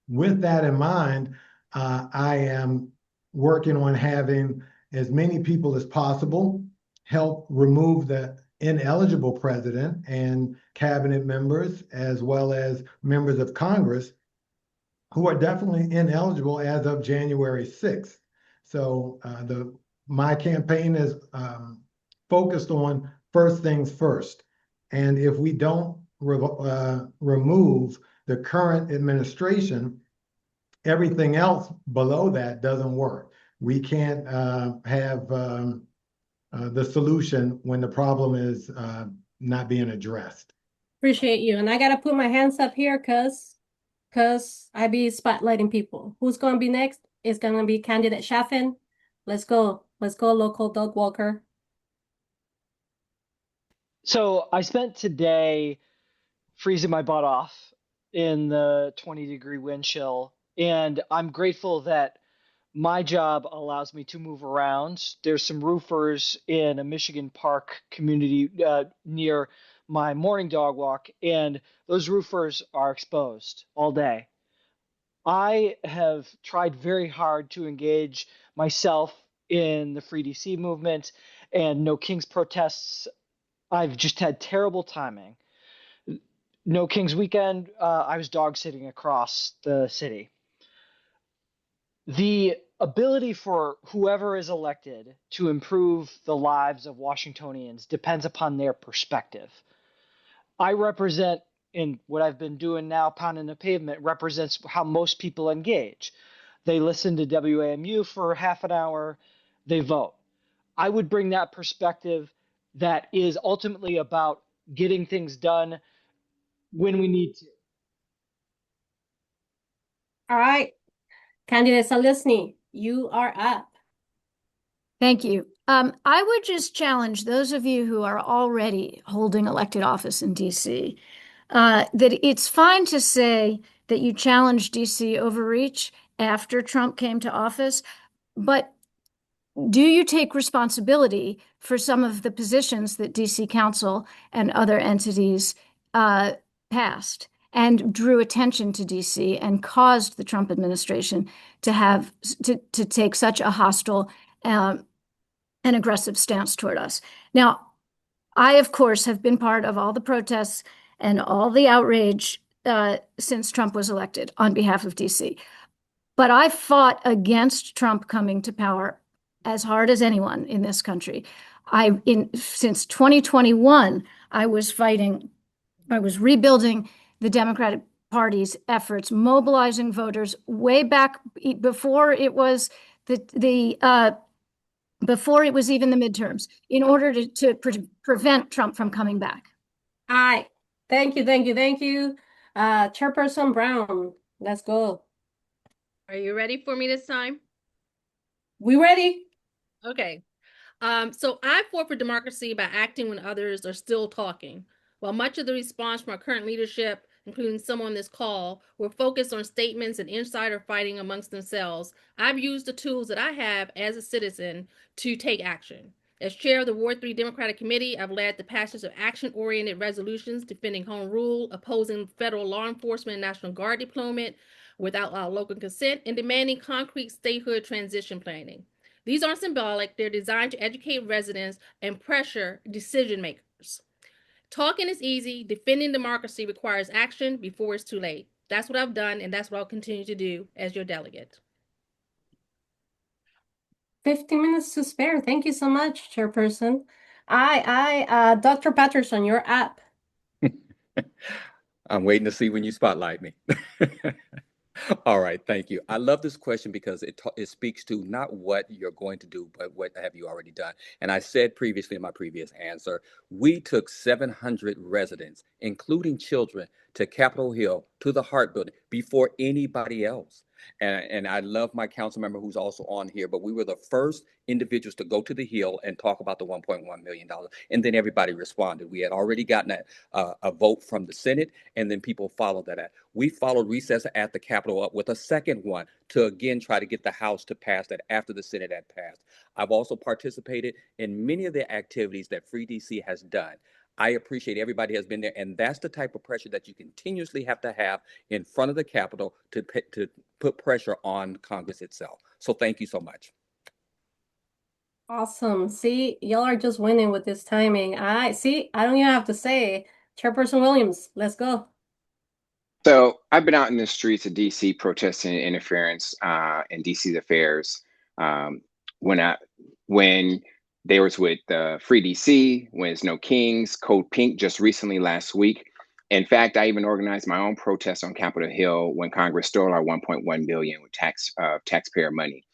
Speaker 7: With that in mind, I am working on having as many people as possible help remove the ineligible president and cabinet members, as well as members of Congress, who are definitely ineligible as of January 6th. So my campaign is focused on first things first. And if we don't remove the current administration, everything else below that doesn't work. We can't have the solution when the problem is not being addressed.
Speaker 2: Appreciate you. And I gotta put my hands up here because I be spotlighting people. Who's gonna be next? It's gonna be candidate Chaffin. Let's go. Let's go, local dog walker.
Speaker 6: So I spent today freezing my butt off in the 20-degree wind chill, and I'm grateful that my job allows me to move around. There's some roofers in a Michigan Park community near my morning dog walk, and those roofers are exposed all day. I have tried very hard to engage myself in the Free DC movement and No Kings protests. I've just had terrible timing. No Kings weekend, I was dog sitting across the city. The ability for whoever is elected to improve the lives of Washingtonians depends upon their perspective. I represent, in what I've been doing now, pounding the pavement, represents how most people engage. They listen to WAMU for half an hour, they vote. I would bring that perspective that is ultimately about getting things done when we need to.
Speaker 2: All right. Candidate Selesny, you are up.
Speaker 8: Thank you. I would just challenge those of you who are already holding elected office in DC that it's fine to say that you challenged DC overreach after Trump came to office, but do you take responsibility for some of the positions that DC Council and other entities passed and drew attention to DC and caused the Trump administration to take such a hostile and aggressive stance toward us? Now, I, of course, have been part of all the protests and all the outrage since Trump was elected on behalf of DC. But I fought against Trump coming to power as hard as anyone in this country. Since 2021, I was rebuilding the Democratic Party's efforts, mobilizing voters way back before it was before it was even the midterms, in order to prevent Trump from coming back.
Speaker 2: All right. Thank you. Chairperson Brown, let's go.
Speaker 5: Are you ready for me this time?
Speaker 2: We ready?
Speaker 5: Okay. So I fought for democracy by acting when others are still talking. While much of the response from our current leadership, including some on this call, were focused on statements and insider fighting amongst themselves, I've used the tools that I have as a citizen to take action. As chair of the Ward 3 Democratic Committee, I've led the passage of action-oriented resolutions defending home rule, opposing federal law enforcement and National Guard deployment without local consent, and demanding concrete statehood transition planning. These aren't symbolic, they're designed to educate residents and pressure decision makers. Talking is easy, defending democracy requires action before it's too late. That's what I've done, and that's what I'll continue to do as your delegate.
Speaker 2: 15 minutes to spare. Thank you so much, Chairperson. Dr. Patterson, you're up.
Speaker 9: I'm waiting to see when you spotlight me. All right, thank you. I love this question because it speaks to not what you're going to do, but what have you already done. And I said previously in my previous answer, we took 700 residents, including children, to Capitol Hill, to the Hart Building, before anybody else. And I love my council member who's also on here, but we were the first individuals to go to the Hill and talk about the $1.1 million. And then everybody responded. We had already gotten a vote from the Senate, and then people followed that. We followed recess at the Capitol up with a second one to again try to get the House to pass that after the Senate had passed. I've also participated in many of the activities that Free DC has done. I appreciate everybody has been there, and that's the type of pressure that you continuously have to have in front of the Capitol to put pressure on Congress itself. So thank you so much.
Speaker 2: Awesome. See, y'all are just winning with this timing. I see. I don't even have to say. Chairperson Williams, let's go.
Speaker 11: So I've been out in the streets of DC protesting interference in DC's affairs um, when I when there was with Free DC, when it's No Kings, Code Pink just recently last week. In fact, I even organized my own protest on Capitol Hill when Congress stole our 1.1 billion with taxpayer money,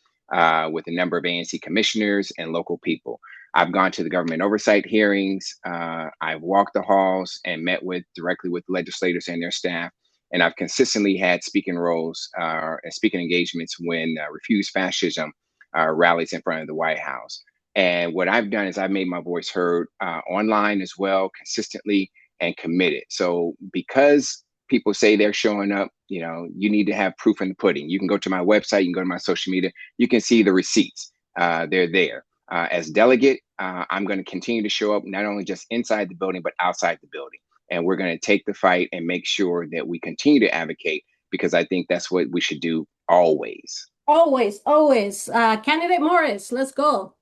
Speaker 11: with a number of ANC commissioners and local people. I've gone to the government oversight hearings. I've walked the halls and met directly with legislators and their staff, and I've consistently had speaking roles and speaking engagements when Refuse Fascism rallies in front of the White House. And what I've done is I've made my voice heard online as well, consistently and committed. So because people say they're showing up, you need to have proof in the pudding. You can go to my website, you can go to my social media, you can see the receipts. They're there. As delegate, I'm going to continue to show up not only just inside the building, but outside the building. And we're going to take the fight and make sure that we continue to advocate, because I think that's what we should do always.
Speaker 2: Always, always. Candidate Morris, let's go.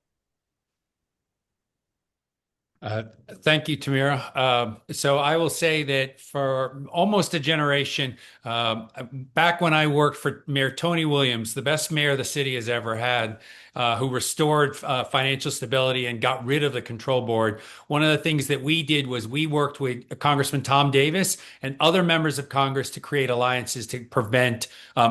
Speaker 3: Thank you, Tamira. So I will say that for almost a generation, back when I worked for Mayor Tony Williams, the best mayor the city has ever had, who restored financial stability and got rid of the control board, one of the things that we did was we worked with Congressman Tom Davis and other members of Congress to create alliances to prevent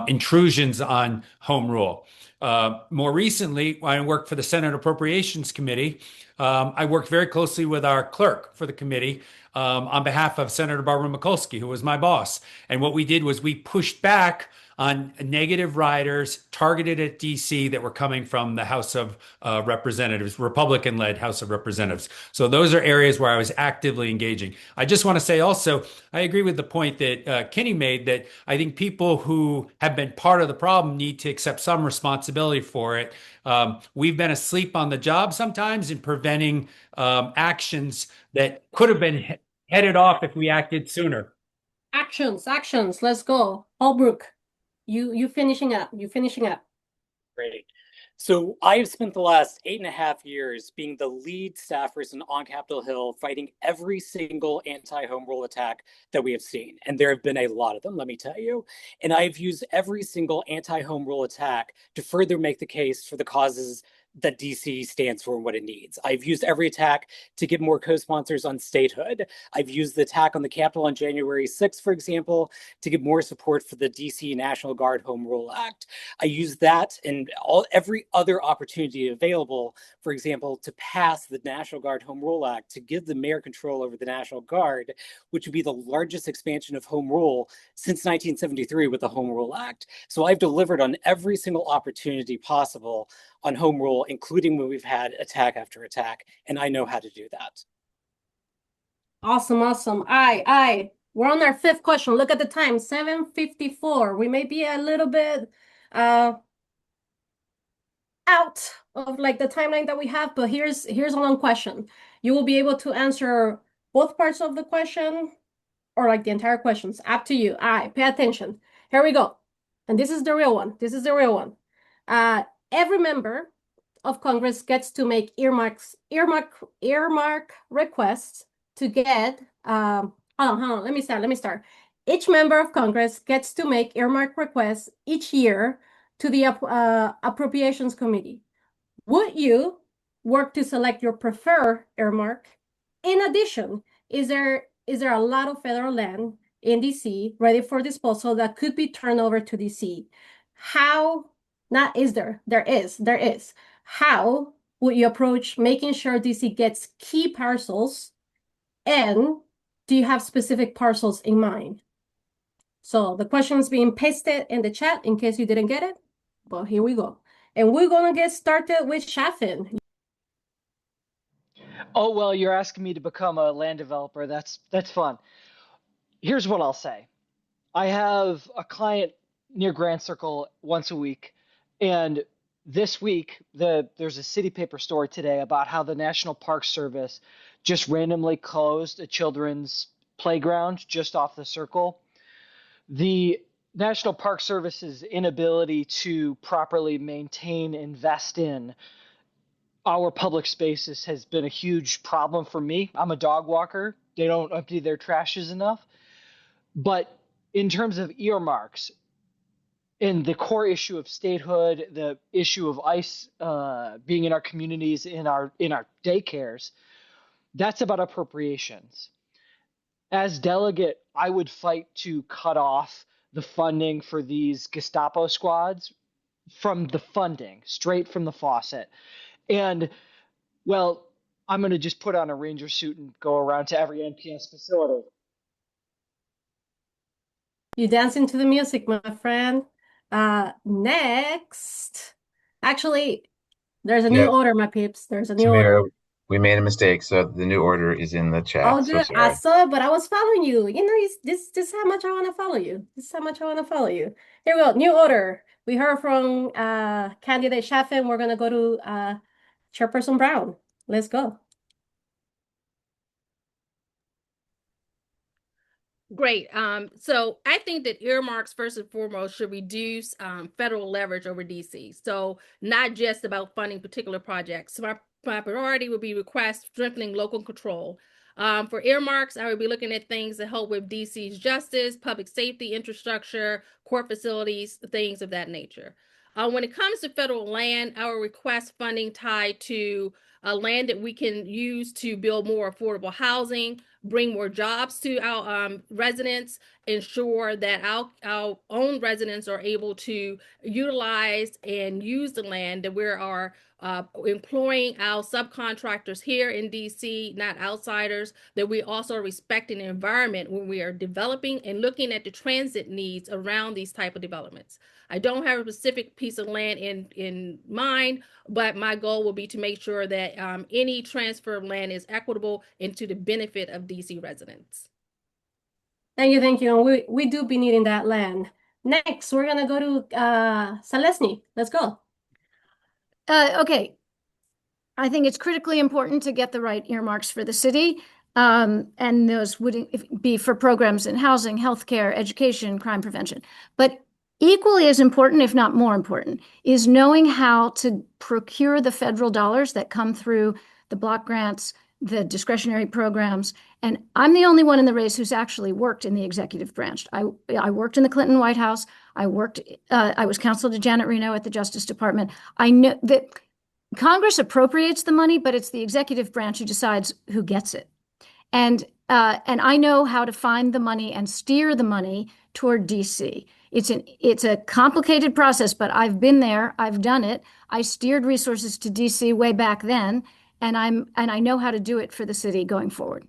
Speaker 3: intrusions on home rule. More recently, I worked for the Senate Appropriations Committee. I worked very closely with our clerk for the committee on behalf of Senator Barbara Mikulski, who was my boss. And what we did was we pushed back on negative riders targeted at DC that were coming from the House of Representatives, Republican-led House of Representatives. So those are areas where I was actively engaging. I just want to say also, I agree with the point that Kenny made, that I think people who have been part of the problem need to accept some responsibility for it. We've been asleep on the job sometimes in preventing actions that could have been headed off if we acted sooner.
Speaker 2: Actions. Let's go. Holbrook, you finishing up. You finishing up.
Speaker 10: Great. So I have spent the last 8.5 years being the lead staff person on Capitol Hill, fighting every single anti-home rule attack that we have seen. And there have been a lot of them, let me tell you. And I've used every single anti-home rule attack to further make the case for the causes that DC stands for and what it needs. I've used every attack to get more co-sponsors on statehood. I've used the attack on the Capitol on January 6th, for example, to get more support for the DC National Guard Home Rule Act. I used that and every other opportunity available, for example, to pass the National Guard Home Rule Act to give the mayor control over the National Guard, which would be the largest expansion of home rule since 1973 with the Home Rule Act. So I've delivered on every single opportunity possible on home rule, including when we've had attack after attack, and I know how to do that.
Speaker 2: Awesome. We're on our fifth question. Look at the time, 7:54. We may be a little bit out of like the timeline that we have, but here's a long question. You will be able to answer both parts of the question or like the entire questions. Up to you. Pay attention. Here we go. And this is the real one. Every member of Congress gets to make earmark requests to get hold on, let me start. Each member of Congress gets to make earmark requests each year to the Appropriations Committee. Would you work to select your preferred earmark? In addition, is there a lot of federal land in DC ready for disposal that could be turned over to DC? There is. How would you approach making sure DC gets key parcels? And do you have specific parcels in mind? So the question is being pasted in the chat in case you didn't get it. But here we go. And we're going to get started with Chaffin.
Speaker 6: Oh, well, you're asking me to become a land developer. That's fun. Here's what I'll say. I have a client near Grand Circle once a week, and this week there's a city paper story today about how the National Park Service just randomly closed a children's playground just off the circle. The National Park Service's inability to properly maintain, invest in our public spaces has been a huge problem for me. I'm a dog walker. They don't empty their trashes enough. But in terms of earmarks and the core issue of statehood, the issue of ICE being in our communities, in our daycares, that's about appropriations. As delegate, I would fight to cut off the funding for these Gestapo squads from the funding, straight from the faucet. And, well, I'm going to just put on a ranger suit and go around to every NPS facility.
Speaker 2: You dancing to the music, my friend. Next, actually, there's a new
Speaker 1: Yeah,
Speaker 2: order, my peeps. There's a new order.
Speaker 1: Tamara, we made a mistake, so the new order is in the
Speaker 2: All
Speaker 1: chat. So
Speaker 2: good. I
Speaker 1: sorry.
Speaker 2: saw it, but I was following you. You know, this is how much I want to follow you. This is how much I want to follow you. Here we go. New order. We heard from candidate Chaffin. We're gonna go to Chairperson Brown. Let's go.
Speaker 5: Great. So I think that earmarks, first and foremost, should reduce federal leverage over DC. So not just about funding particular projects. So my priority would be request strengthening local control. For earmarks, I would be looking at things that help with DC's justice, public safety, infrastructure, court facilities, things of that nature. When it comes to federal land, I would request funding tied to land that we can use to build more affordable housing, bring more jobs to our residents, ensure that our own residents are able to utilize and use the land, that we are employing our subcontractors here in DC, not outsiders, that we also are respecting the environment when we are developing and looking at the transit needs around these type of developments. I don't have a specific piece of land in mind, but my goal will be to make sure that any transfer of land is equitable and to the benefit of DC residents.
Speaker 2: Thank you, thank you. And we do be needing that land. Next, we're gonna go to Salesny. Let's go.
Speaker 8: Okay. I think it's critically important to get the right earmarks for the city. And those would be for programs in housing, healthcare, education, crime prevention. But equally as important, if not more important, is knowing how to procure the federal dollars that come through the block grants, the discretionary programs. And I'm the only one in the race who's actually worked in the executive branch. I worked in the Clinton White House. I was counsel to Janet Reno at the Justice Department. I know that Congress appropriates the money, but it's the executive branch who decides who gets it. And I know how to find the money and steer the money toward DC. It's a complicated process, but I've been there. I've done it. I steered resources to DC way back then, and I know how to do it for the city going forward.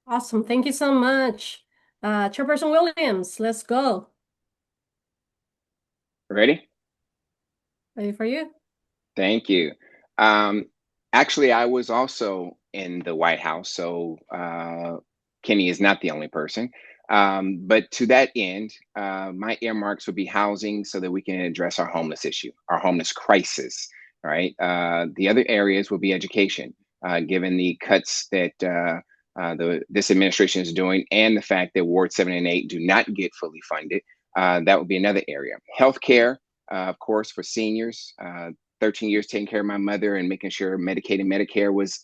Speaker 2: Awesome. Thank you so much. Chairperson Williams, let's go.
Speaker 11: Ready?
Speaker 2: Ready for you?
Speaker 11: Thank you. Actually, I was also in the White House, so Kenny is not the only person. But to that end, my earmarks would be housing so that we can address our homeless issue, our homeless crisis, right? The other areas would be education, given the cuts that this administration is doing and the fact that Ward 7 and 8 do not get fully funded. That would be another area. Healthcare, of course, for seniors. 13 years taking care of my mother and making sure Medicaid and Medicare was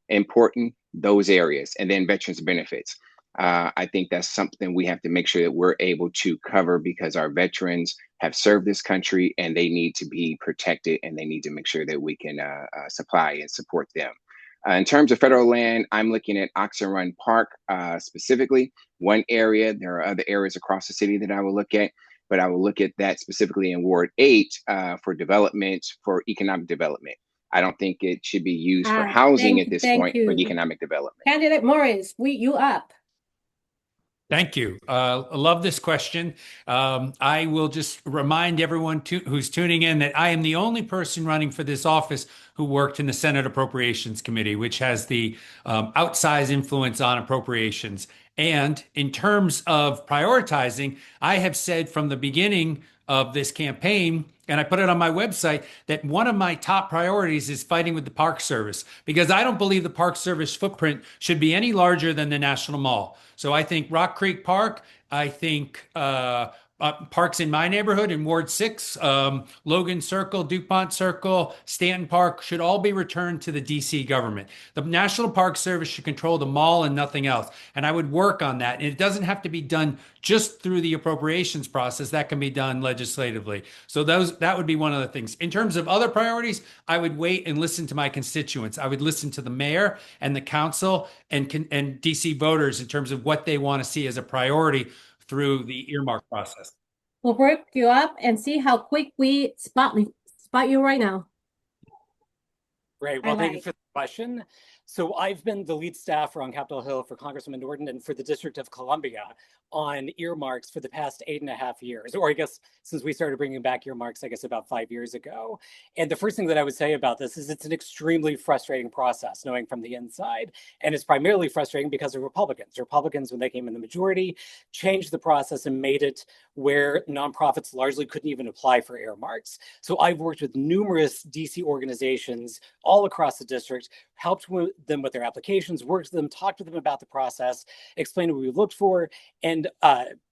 Speaker 11: important, those areas. And then veterans benefits. I think that's something we have to make sure that we're able to cover because our veterans have served this country and they need to be protected and they need to make sure that we can supply and support them. In terms of federal land, I'm looking at Oxen Run Park specifically, one area. There are other areas across the city that I will look at, but I will look at that specifically in Ward 8 for development, for economic development. I don't think it should be used for housing at this point, but economic development.
Speaker 2: Candidate Morris, you up.
Speaker 3: Thank you. I love this question. I will just remind everyone who's tuning in that I am the only person running for this office who worked in the Senate Appropriations Committee, which has the outsized influence on appropriations. And in terms of prioritizing, I have said from the beginning of this campaign, and I put it on my website, that one of my top priorities is fighting with the Park Service, because I don't believe the Park Service footprint should be any larger than the National Mall. So I think Rock Creek Park, I think parks in my neighborhood in Ward 6, Logan Circle, DuPont Circle, Stanton Park should all be returned to the DC government. The National Park Service should control the mall and nothing else. And I would work on that. And it doesn't have to be done just through the appropriations process. That can be done legislatively. So that would be one of the things. In terms of other priorities, I would wait and listen to my constituents. I would listen to the mayor and the council and DC voters in terms of what they want to see as a priority through the earmark process.
Speaker 2: We'll break you up and see how quick we spot you right now.
Speaker 10: Great. Well, thank you for the question. So I've been the lead staffer on Capitol Hill for Congresswoman Norton and for the District of Columbia on earmarks for the past 8.5 years, or I guess since we started bringing back earmarks, I guess about 5 years ago. And the first thing that I would say about this is it's an extremely frustrating process, knowing from the inside. And it's primarily frustrating because of Republicans. Republicans, when they came in the majority, changed the process and made it where nonprofits largely couldn't even apply for earmarks. So I've worked with numerous DC organizations all across the district, helped them with their applications, worked with them, talked to them about the process, explained what we looked for, and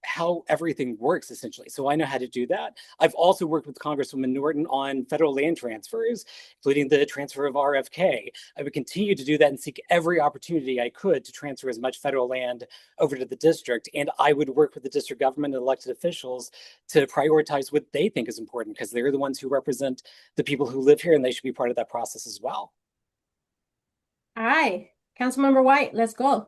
Speaker 10: how everything works, essentially. So I know how to do that. I've also worked with Congresswoman Norton on federal land transfers, including the transfer of RFK. I would continue to do that and seek every opportunity I could to transfer as much federal land over to the district. And I would work with the district government and elected officials to prioritize what they think is important, because they're the ones who represent the people who live here, and they should be part of that process as well.
Speaker 2: All right, Councilmember White, let's go.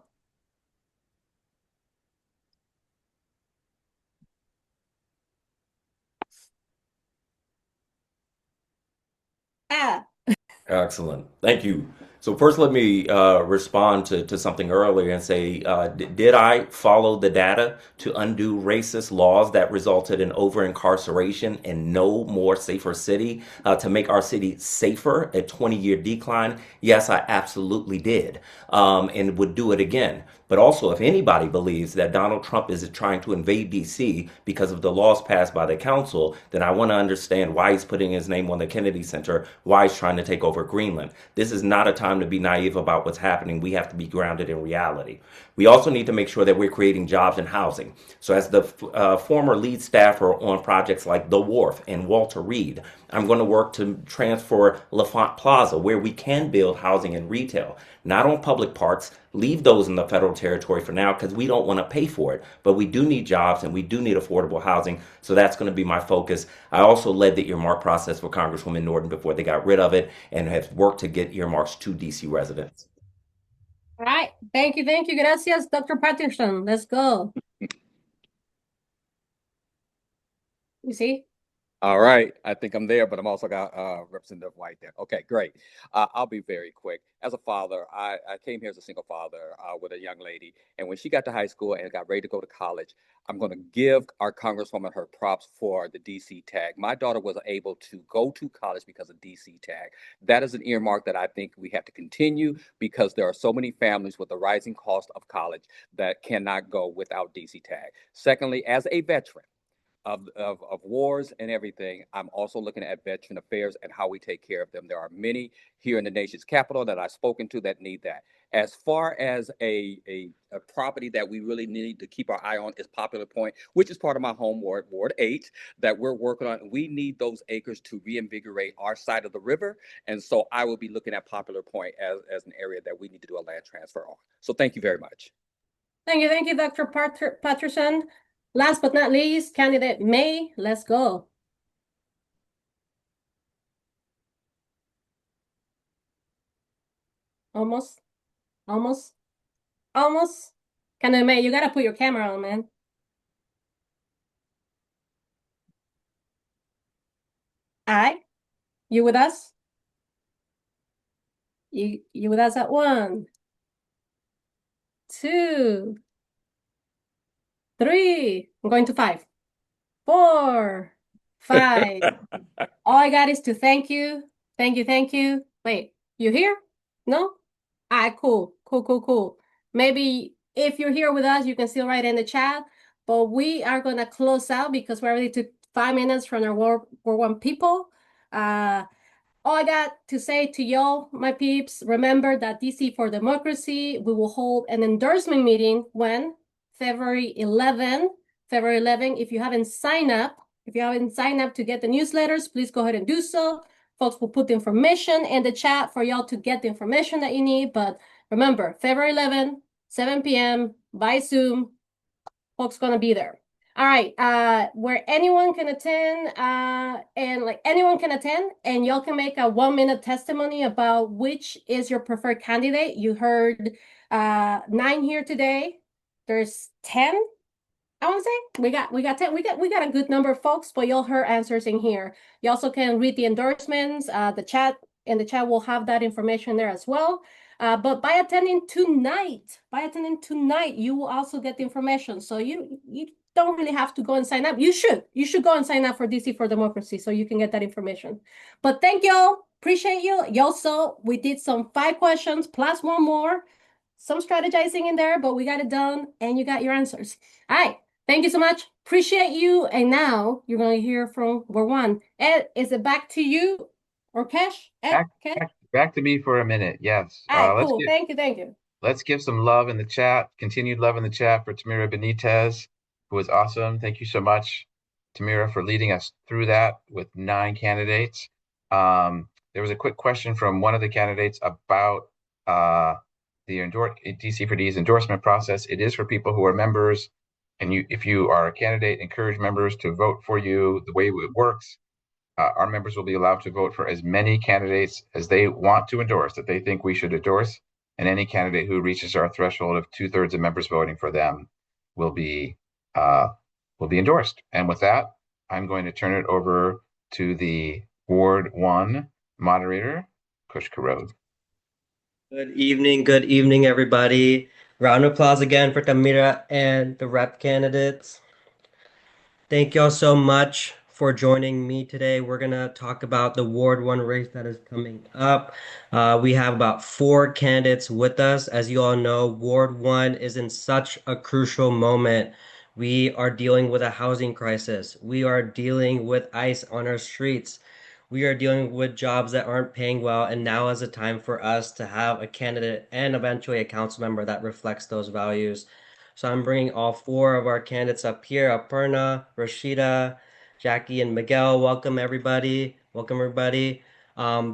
Speaker 4: Excellent. Thank you. So first, let me respond to something earlier and say, did I follow the data to undo racist laws that resulted in over-incarceration and no more safer city to make our city safer, a 20-year decline? Yes, I absolutely did, and would do it again. But also, if anybody believes that Donald Trump is trying to invade DC because of the laws passed by the council, then I want to understand why he's putting his name on the Kennedy Center, why he's trying to take over Greenland. This is not a time to be naive about what's happening. We have to be grounded in reality. We also need to make sure that we're creating jobs and housing. So as the former lead staffer on projects like The Wharf and Walter Reed, I'm going to work to transfer LaFont Plaza, where we can build housing and retail, not on public parks. Leave those in the federal territory for now because we don't want to pay for it. But we do need jobs and we do need affordable housing. So that's going to be my focus. I also led the earmark process for Congresswoman Norton before they got rid of it, and have worked to get earmarks to DC residents.
Speaker 2: All right. Thank you. Gracias, Dr. Patterson. Let's go. You see?
Speaker 9: All right, I think I'm there, but I'm also got Representative White there. Okay, great. I'll be very quick. As a father, I came here as a single father with a young lady, and when she got to high school and got ready to go to college, I'm going to give our Congresswoman her props for the DC tag. My daughter was able to go to college because of DC tag. That is an earmark that I think we have to continue, because there are so many families with the rising cost of college that cannot go without DC tag. Secondly, as a veteran of wars and everything, I'm also looking at veteran affairs and how we take care of them. There are many here in the nation's capital that I've spoken to that need that. As far as a property that we really need to keep our eye on is Popular Point, which is part of my home ward, Ward 8, that we're working on. We need those acres to reinvigorate our side of the river. And so I will be looking at Popular Point as an area that we need to do a land transfer on. So thank you very much.
Speaker 2: Thank you, Dr. Patterson. Last but not least, candidate May, let's go. Almost. Candidate May, you gotta put your camera on, man. Aye. You with us? You with us at 1, 2, 3. I'm going to 5, 4, 5. All I got is to thank you. Thank you. Wait, you here? No? All right, cool. Maybe if you're here with us, you can still write in the chat, but we are gonna close out because we already took 5 minutes from our War 1 people. All I got to say to y'all, my peeps, remember that DC for Democracy, we will hold an endorsement meeting when? February 11 February 11. If you haven't signed up to get the newsletters, please go ahead and do so. Folks will put the information in the chat for y'all to get the information that you need. But remember, February 11, 7 p.m. by Zoom. Folks gonna be there. All right, where anyone can attend, and y'all can make a 1-minute testimony about which is your preferred candidate. You heard 9 here today. There's 10. I want to say we got 10. We got a good number of folks, but y'all heard answers in here. You also can read the endorsements. The chat will have that information there as well. But by attending tonight, you will also get the information. So you don't really have to go and sign up. You should go and sign up for DC for Democracy so you can get that information. But thank y'all. Appreciate you. Y'all saw we did some 5 questions plus one more. Some strategizing in there, but we got it done and you got your answers. All right. Thank you so much. Appreciate you. And now you're going to hear from Ward 1. Ed, is it back to you or Kesh? Ed, Kesh?
Speaker 1: Back to me for a minute. Yes.
Speaker 2: All right, cool. Thank you.
Speaker 1: Let's give some love in the chat, continued love in the chat for Tamira Benitez, who was awesome. Thank you so much, Tamira, for leading us through that with 9 candidates. There was a quick question from one of the candidates about the DC for D's endorsement process. It is for people who are members. And if you are a candidate, encourage members to vote for you. The way it works, our members will be allowed to vote for as many candidates as they want to endorse, that they think we should endorse. And any candidate who reaches our threshold of 2/3 of members voting for them will be endorsed. And with that, I'm going to turn it over to the Ward 1 moderator, Kush Karod.
Speaker 12: Good evening, everybody. Round of applause again for Tamira and the rep candidates. Thank y'all so much for joining me today. We're going to talk about the Ward 1 race that is coming up. We have about 4 candidates with us. As you all know, Ward 1 is in such a crucial moment. We are dealing with a housing crisis. We are dealing with ICE on our streets. We are dealing with jobs that aren't paying well, and now is the time for us to have a candidate and eventually a council member that reflects those values. So I'm bringing all 4 of our candidates up here: Aparna, Rashida, Jackie, and Miguel. Welcome, everybody.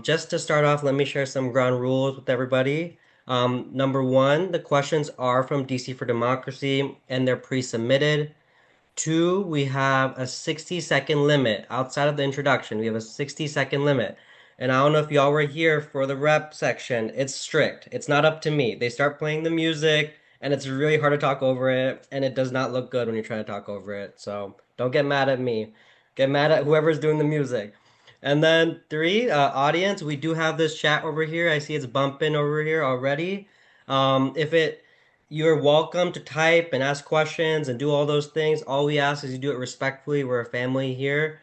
Speaker 12: Just to start off, let me share some ground rules with everybody. Number 1, the questions are from DC for Democracy, and they're pre-submitted. 2, we have a 60-second limit. Outside of the introduction, we have a 60-second limit. And I don't know if y'all were here for the rep section. It's strict. It's not up to me. They start playing the music, and it's really hard to talk over it, and it does not look good when you're trying to talk over it. So don't get mad at me. Get mad at whoever's doing the music. And then 3, audience, we do have this chat over here. I see it's bumping over here already. You're welcome to type and ask questions and do all those things. All we ask is you do it respectfully. We're a family here.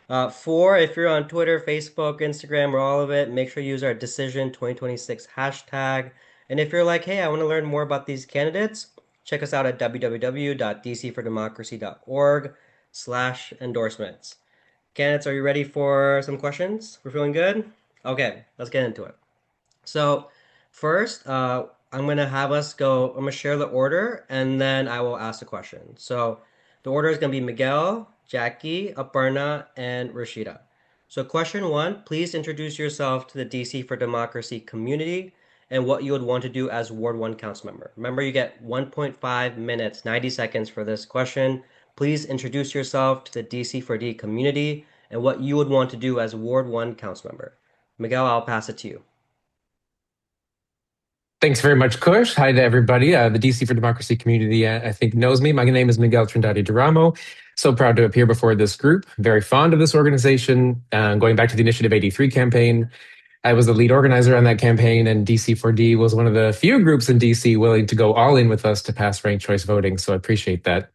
Speaker 12: 4, if you're on Twitter, Facebook, Instagram, or all of it, make sure you use our Decision 2026 hashtag. And if you're like, hey, I want to learn more about these candidates, check us out at www.dcfordemocracy.org/endorsements. Candidates, are you ready for some questions? We're feeling good? Okay, let's get into it. So first, I'm going to share the order, and then I will ask the question. So the order is going to be Miguel, Jackie, Aparna, and Rashida. So question 1, please introduce yourself to the DC for Democracy community and what you would want to do as Ward 1 council member. Remember, you get 1.5 minutes, 90 seconds for this question. Please introduce yourself to the DC for D community and what you would want to do as Ward 1 council member. Miguel, I'll pass it to you.
Speaker 13: Thanks very much, Kush. Hi to everybody. The DC for Democracy community, I think, knows me. My name is Miguel Trindade Duramo. So proud to appear before this group. Very fond of this organization. Going back to the Initiative 83 campaign, I was the lead organizer on that campaign, and DC4D was one of the few groups in DC willing to go all in with us to pass ranked choice voting. So I appreciate that.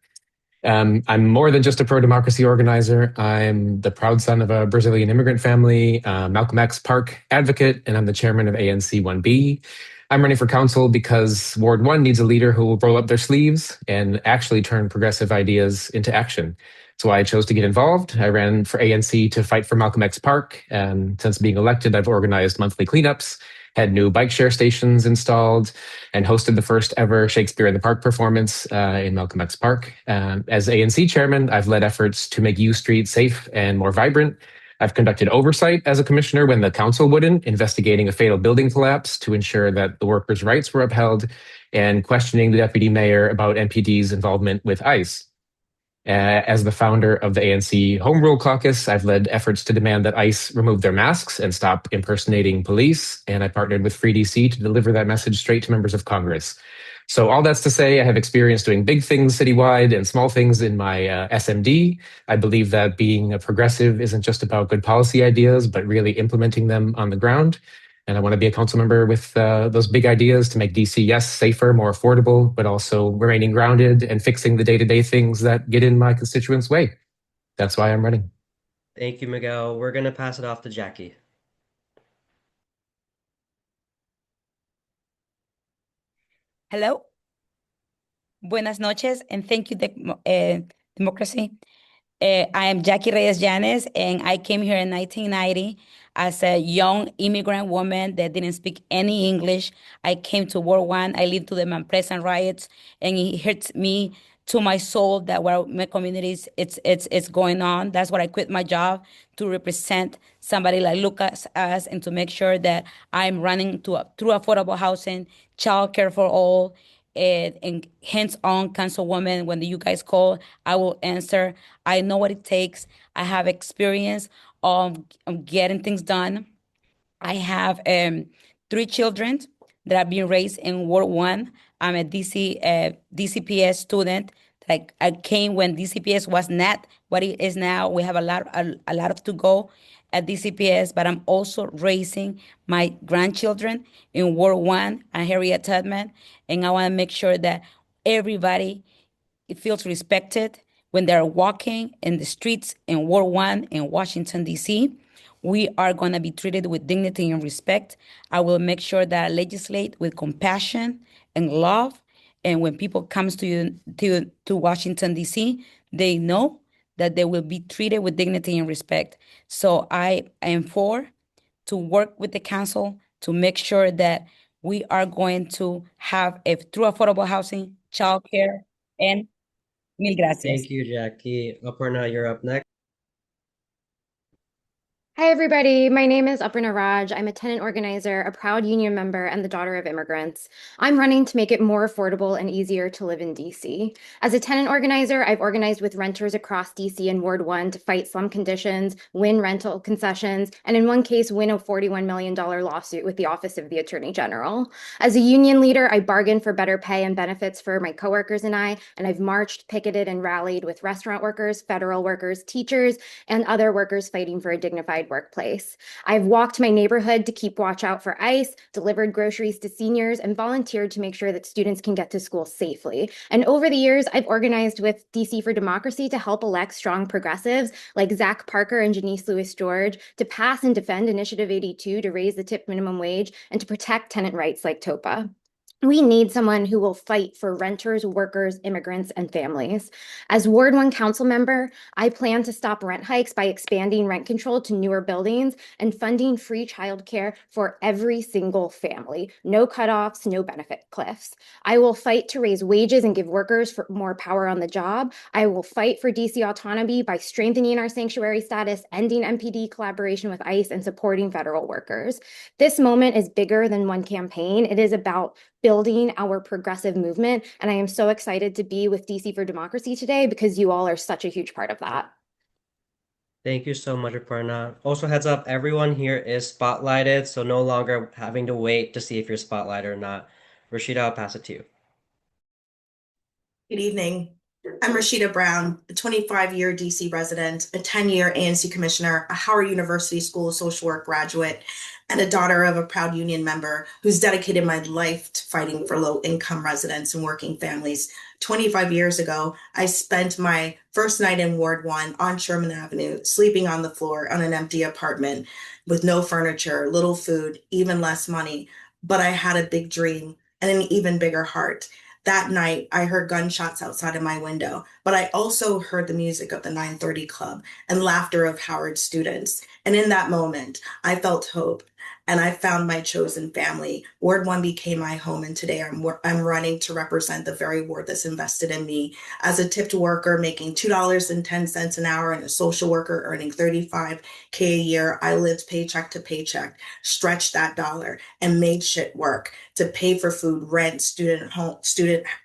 Speaker 13: I'm more than just a pro-democracy organizer. I'm the proud son of a Brazilian immigrant family, Malcolm X Park advocate, and I'm the chairman of ANC 1B. I'm running for council because Ward 1 needs a leader who will roll up their sleeves and actually turn progressive ideas into action. So I chose to get involved. I ran for ANC to fight for Malcolm X Park. And since being elected, I've organized monthly cleanups had new bike share stations installed, and hosted the first ever Shakespeare in the Park performance in Malcolm X Park. As ANC chairman, I've led efforts to make U Street safe and more vibrant. I've conducted oversight as a commissioner when the council wouldn't, investigating a fatal building collapse to ensure that the workers' rights were upheld, and questioning the deputy mayor about NPD's involvement with ICE. As the founder of the ANC Home Rule Caucus, I've led efforts to demand that ICE remove their masks and stop impersonating police, and I partnered with Free DC to deliver that message straight to members of Congress. So all that's to say, I have experience doing big things citywide and small things in my SMD. I believe that being a progressive isn't just about good policy ideas, but really implementing them on the ground. And I want to be a council member with those big ideas to make DC, yes, safer, more affordable, but also remaining grounded and fixing the day-to-day things that get in my constituents' way. That's why I'm running.
Speaker 12: Thank you, Miguel. We're going to pass it off to Jackie.
Speaker 14: Hello. Buenas noches, and thank you, Democracy. I am Jackie Reyes Llanes, and I came here in 1990 as a young immigrant woman that didn't speak any English. I came to World One. I lived through the Manpresan riots, and it hurts me to my soul that where my communities it's going on. That's why I quit my job to represent somebody like Lucas us and to make sure that I'm running through affordable housing, childcare for all, and hands-on councilwoman. When you guys call, I will answer. I know what it takes. I have experience of getting things done. I have 3 children that have been raised in World One. I'm a DCPS student. Like I came when DCPS was not what it is now. We have a lot of to go at DCPS, but I'm also raising my grandchildren in World One and Harriet Tubman, and I want to make sure that everybody it feels respected when they're walking in the streets in World One in Washington, D.C. We are going to be treated with dignity and respect. I will make sure that I legislate with compassion and love. And when people comes to Washington, D.C., they know that they will be treated with dignity and respect. So I am for to work with the council to make sure that we are going to have a true affordable housing, childcare, and mil gracias.
Speaker 12: Thank you, Jackie. Aparna, you're up next.
Speaker 15: Hi, everybody. My name is Aparna Raj. I'm a tenant organizer, a proud union member, and the daughter of immigrants. I'm running to make it more affordable and easier to live in DC. As a tenant organizer, I've organized with renters across DC and Ward 1 to fight slum conditions, win rental concessions, and in one case, win a $41 million lawsuit with the Office of the Attorney General. As a union leader, I bargained for better pay and benefits for my coworkers and I've marched, picketed, and rallied with restaurant workers, federal workers, teachers, and other workers fighting for a dignified workplace. I've walked my neighborhood to keep watch out for ICE, delivered groceries to seniors, and volunteered to make sure that students can get to school safely. And over the years, I've organized with DC for Democracy to help elect strong progressives like Zach Parker and Janice Lewis George to pass and defend Initiative 82 to raise the tip minimum wage and to protect tenant rights like TOPA. We need someone who will fight for renters, workers, immigrants, and families. As Ward 1 council member, I plan to stop rent hikes by expanding rent control to newer buildings and funding free childcare for every single family. No cutoffs, no benefit cliffs. I will fight to raise wages and give workers more power on the job. I will fight for DC autonomy by strengthening our sanctuary status, ending MPD collaboration with ICE, and supporting federal workers. This moment is bigger than one campaign. It is about building our progressive movement. And I am so excited to be with DC for Democracy today because you all are such a huge part of that.
Speaker 12: Thank you so much, Aparna. Also, heads up, everyone here is spotlighted, so no longer having to wait to see if you're spotlighted or not. Rashida, I'll pass it to you.
Speaker 16: Good evening. I'm Rashida Brown, a 25-year DC resident, a 10-year ANC commissioner, a Howard University School of Social Work graduate, and a daughter of a proud union member who's dedicated my life to fighting for low-income residents and working families. 25 years ago, I spent my first night in Ward 1 on Sherman Avenue, sleeping on the floor on an empty apartment with no furniture, little food, even less money. But I had a big dream and an even bigger heart. That night, I heard gunshots outside of my window, but I also heard the music of the 930 Club and laughter of Howard students. And in that moment, I felt hope. and I found my chosen family. Ward 1 became my home, and today I'm running to represent the very ward that's invested in me. As a tipped worker making $2.10 an hour and a social worker earning 35K a year, I lived paycheck to paycheck, stretched that dollar, and made shit work to pay for food, rent, student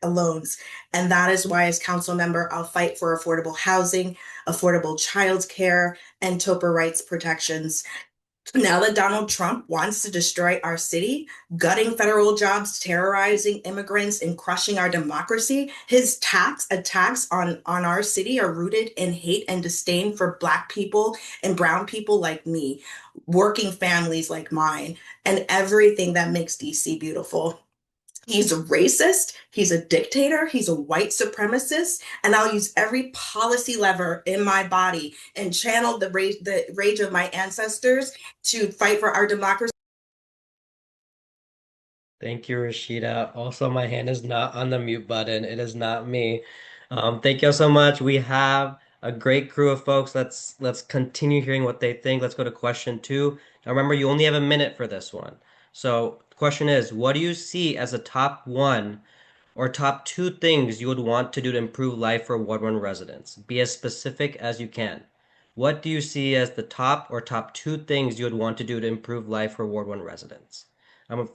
Speaker 16: loans. And that is why, as council member, I'll fight for affordable housing, affordable childcare, and TOPA rights protections. Now that Donald Trump wants to destroy our city, gutting federal jobs, terrorizing immigrants, and crushing our democracy, his attacks on our city are rooted in hate and disdain for Black people and brown people like me, working families like mine, and everything that makes DC beautiful. He's a racist, he's a dictator, he's a white supremacist, and I'll use every policy lever in my body and channel the rage of my ancestors to fight for our democracy.
Speaker 12: Thank you, Rashida. Also, my hand is not on the mute button. It is not me. Thank you so much. We have a great crew of folks. Let's continue hearing what they think. Let's go to question 2. Now remember, you only have a minute for this one. So the question is, what do you see as the top 1 or top 2 things you would want to do to improve life for Ward 1 residents? Be as specific as you can. What do you see as the top 2 things you would want to do to improve life for Ward 1 residents?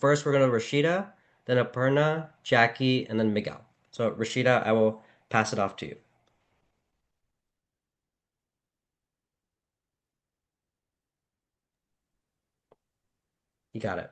Speaker 12: First, we're going to Rashida, then Aparna, Jackie, and then Miguel. So, Rashida, I will pass it off to you. You got it.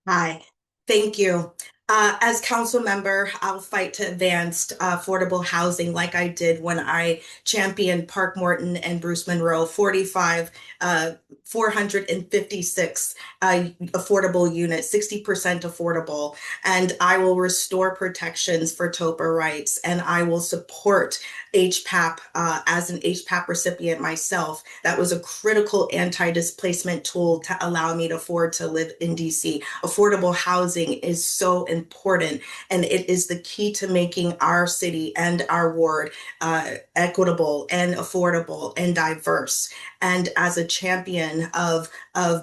Speaker 16: Hi, thank you. As council member, I'll fight to advance affordable housing like I did when I championed Park Morton and Bruce Monroe, 456 affordable units, 60% affordable. And I will restore protections for TOPA rights, and I will support HPAP as an HPAP recipient myself. That was a critical anti-displacement tool to allow me to afford to live in DC. Affordable housing is so important, and it is the key to making our city and our ward equitable and affordable and diverse. And as a champion of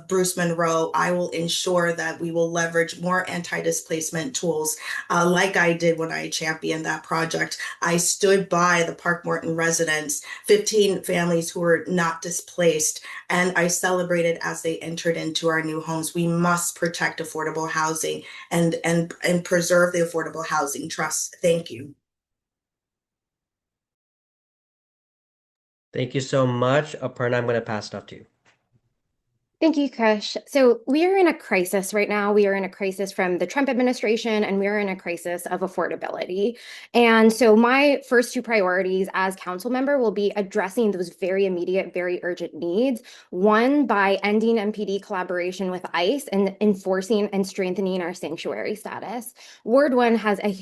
Speaker 16: Bruce Monroe, I will ensure that we will leverage more anti-displacement tools like I did when I championed that project. I stood by the Park Morton residents, 15 families who were not displaced, and I celebrated as they entered into our new homes. We must protect affordable housing and preserve the Affordable Housing Trust. Thank you.
Speaker 12: Thank you so much. Aparna, I'm going to pass it off to you.
Speaker 15: Thank you, Krish. So we are in a crisis right now. We are in a crisis from the Trump administration, and we are in a crisis of affordability. And so my first 2 priorities as council member will be addressing those very immediate, very urgent needs. One, by ending MPD collaboration with ICE and enforcing and strengthening our sanctuary status. Ward 1 has a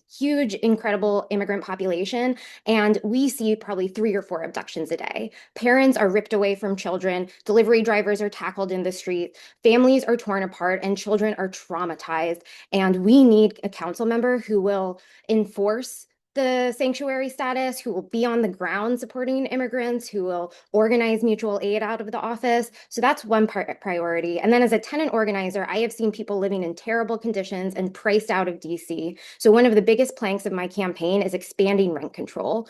Speaker 15: huge, incredible immigrant population, and we see probably 3 or 4 abductions a day. Parents are ripped away from children, delivery drivers are tackled in the street, families are torn apart, and children are traumatized. And we need a council member who will enforce the sanctuary status, who will be on the ground supporting immigrants, who will organize mutual aid out of the office. So that's one priority. And then as a tenant organizer, I have seen people living in terrible conditions and priced out of DC. So one of the biggest planks of my campaign is expanding rent control.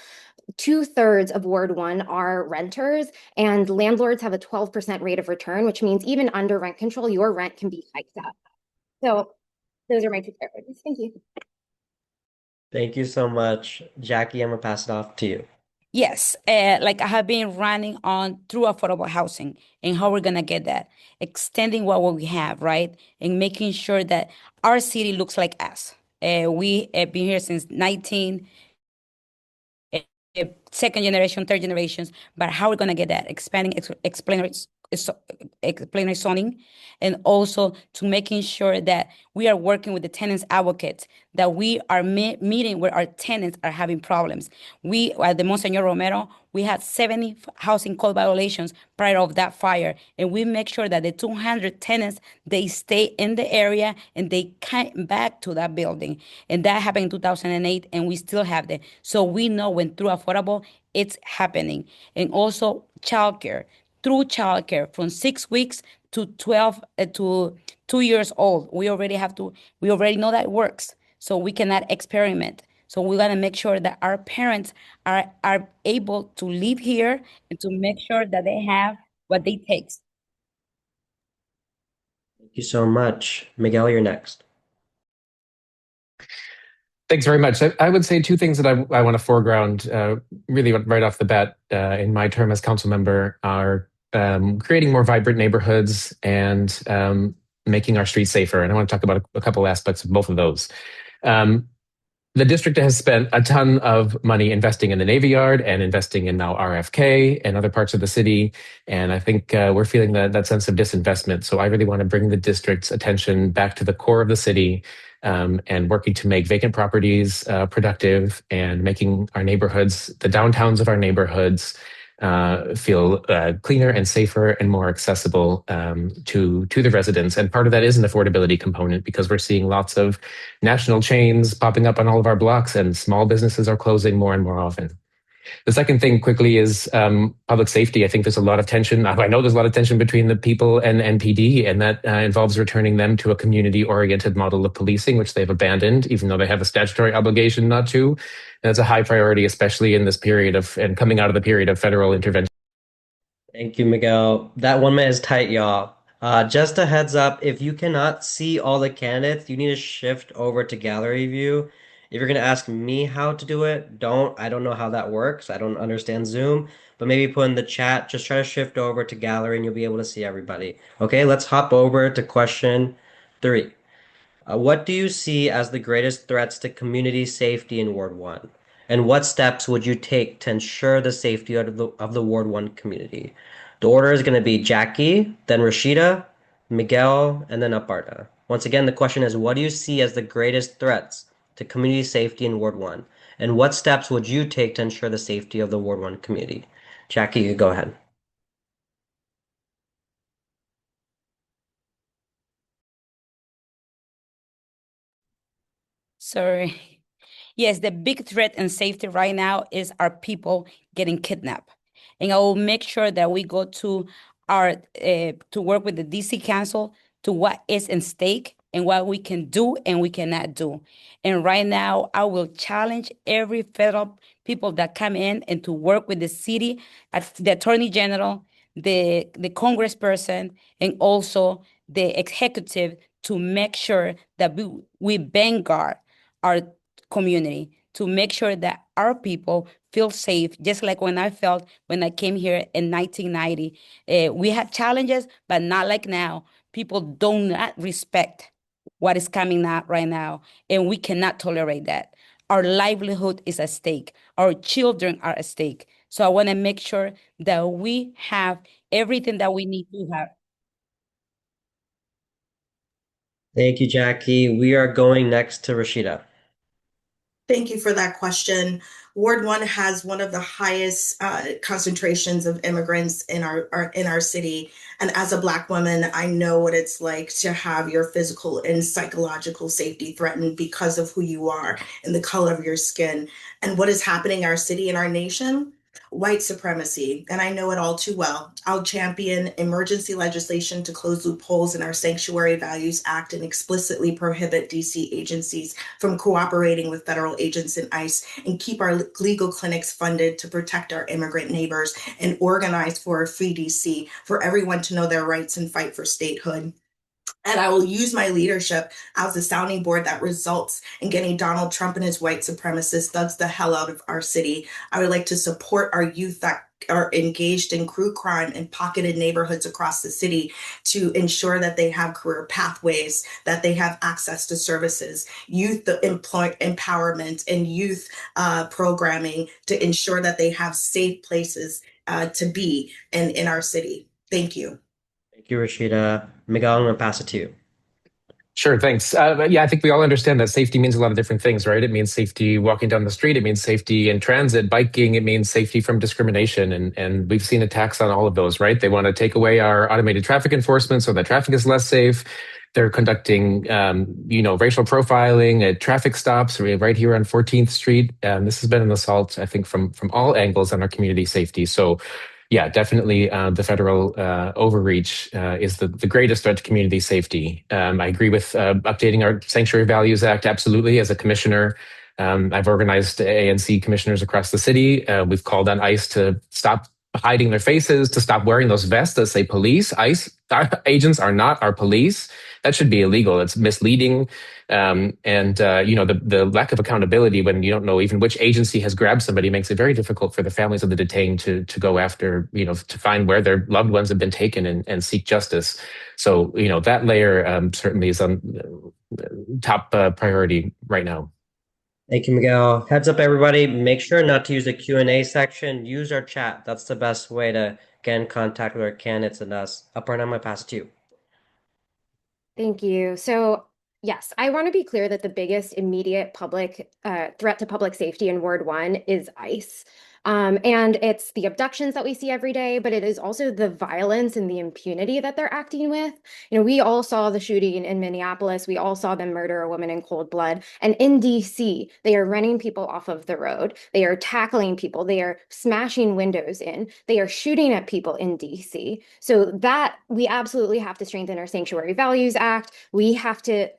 Speaker 15: 2/3 of Ward 1 are renters, and landlords have a 12% rate of return, which means even under rent control, your rent can be hiked up. So those are my 2 priorities. Thank you.
Speaker 12: Thank you so much. Jackie, I'm going to pass it off to you.
Speaker 14: Yes, like I have been running on through affordable housing and how we're gonna get that, extending what we have, right? And making sure that our city looks like us. We have been here since 19, second generation, third generations, but how we're gonna get that, expanding explanatory zoning, and also to making sure that we are working with the tenants advocates, that we are meeting where our tenants are having problems. We, at the Monsignor Romero, we had 70 housing code violations prior of that fire, and we make sure that the 200 tenants, they stay in the area and they came back to that building. And that happened in 2008, and we still have that. So we know when through affordable, it's happening. And also childcare, through childcare from 6 weeks to 12 to 2 years old. We already know that works. So we cannot experiment. So we gotta make sure that our parents are able to live here and to make sure that they have what they takes.
Speaker 12: Thank you so much. Miguel, you're next.
Speaker 13: Thanks very much. I would say two things that I want to foreground really right off the bat in my term as council member are creating more vibrant neighborhoods and making our streets safer. And I want to talk about a couple aspects of both of those. The district has spent a ton of money investing in the Navy Yard and investing in now RFK and other parts of the city. And I think we're feeling that sense of disinvestment. So I really want to bring the district's attention back to the core of the city and working to make vacant properties productive and making our neighborhoods, the downtowns of our neighborhoods, feel cleaner and safer and more accessible to the residents. And part of that is an affordability component because we're seeing lots of national chains popping up on all of our blocks and small businesses are closing more and more often. The second thing quickly is public safety. I think there's a lot of tension. I know there's a lot of tension between the people and NPD, and that involves returning them to a community-oriented model of policing, which they've abandoned, even though they have a statutory obligation not to. And it's a high priority, especially in this period and coming out of the period of federal intervention.
Speaker 12: Thank you, Miguel. That 1 minute is tight, y'all. Just a heads up, if you cannot see all the candidates, you need to shift over to gallery view. If you're gonna ask me how to do it, I don't know how that works. I don't understand Zoom, but maybe put in the chat, just try to shift over to gallery and you'll be able to see everybody. Okay, let's hop over to question 3. What do you see as the greatest threats to community safety in Ward 1? And what steps would you take to ensure the safety of the Ward 1 community? The order is going to be Jackie, then Rashida, Miguel, and then Aparta. Once again, the question is, what do you see as the greatest threats to community safety in Ward 1? And what steps would you take to ensure the safety of the Ward 1 community? Jackie, you go ahead.
Speaker 14: Sorry. Yes, the big threat and safety right now is our people getting kidnapped. And I will make sure that we go to to work with the DC Council to what is in stake and what we can do and we cannot do. And right now, I will challenge every federal people that come in and to work with the city, the Attorney General, the Congressperson, and also the executive to make sure that we vanguard our community to make sure that our people feel safe, just like when I felt when I came here in 1990. We had challenges, but not like now. People do not respect what is coming out right now, and we cannot tolerate that. Our livelihood is at stake. Our children are at stake. So I want to make sure that we have everything that we need to have.
Speaker 12: Thank you, Jackie. We are going next to Rashida.
Speaker 16: Thank you for that question. Ward 1 has one of the highest concentrations of immigrants in our city. And as a Black woman, I know what it's like to have your physical and psychological safety threatened because of who you are and the color of your skin. And what is happening in our city and our nation? White supremacy, and I know it all too well. I'll champion emergency legislation to close loopholes in our Sanctuary Values Act and explicitly prohibit DC agencies from cooperating with federal agents and ICE and keep our legal clinics funded to protect our immigrant neighbors and organize for a free DC for everyone to know their rights and fight for statehood. And I will use my leadership as the sounding board that results in getting Donald Trump and his white supremacist thugs the hell out of our city. I would like to support our youth that are engaged in crew crime in pocketed neighborhoods across the city to ensure that they have career pathways, that they have access to services, youth empowerment, and youth programming to ensure that they have safe places to be in our city. Thank you.
Speaker 12: Thank you, Rashida. Miguel, I'm going to pass it to you.
Speaker 13: Sure, thanks. Yeah, I think we all understand that safety means a lot of different things, right? It means safety walking down the street. It means safety in transit, biking. It means safety from discrimination. And we've seen attacks on all of those, right? They want to take away our automated traffic enforcement so that traffic is less safe. They're conducting, racial profiling at traffic stops right here on 14th Street. This has been an assault, I think, from all angles on our community safety. So yeah, definitely the federal overreach is the greatest threat to community safety. I agree with updating our Sanctuary Values Act, absolutely. As a commissioner, I've organized ANC commissioners across the city. We've called on ICE to stop hiding their faces, to stop wearing those vests that say police. ICE agents are not our police. That should be illegal. It's misleading. And the lack of accountability when you don't know even which agency has grabbed somebody makes it very difficult for the families of the detained to go after, to find where their loved ones have been taken and seek justice. So, that layer certainly is on top priority right now.
Speaker 12: Thank you, Miguel. Heads up, everybody. Make sure not to use the Q&A section. Use our chat. That's the best way to get in contact with our candidates and us. Aparna, I'm going to pass it to you.
Speaker 15: Thank you. So, yes, I want to be clear that the biggest immediate public threat to public safety in Ward 1 is ICE. And it's the abductions that we see every day, but it is also the violence and the impunity that they're acting with. We all saw the shooting in Minneapolis. We all saw them murder a woman in cold blood. And in DC, they are running people off of the road. They are tackling people. They are smashing windows in. They are shooting at people in DC. So that we absolutely have to strengthen our Sanctuary Values Act. We have to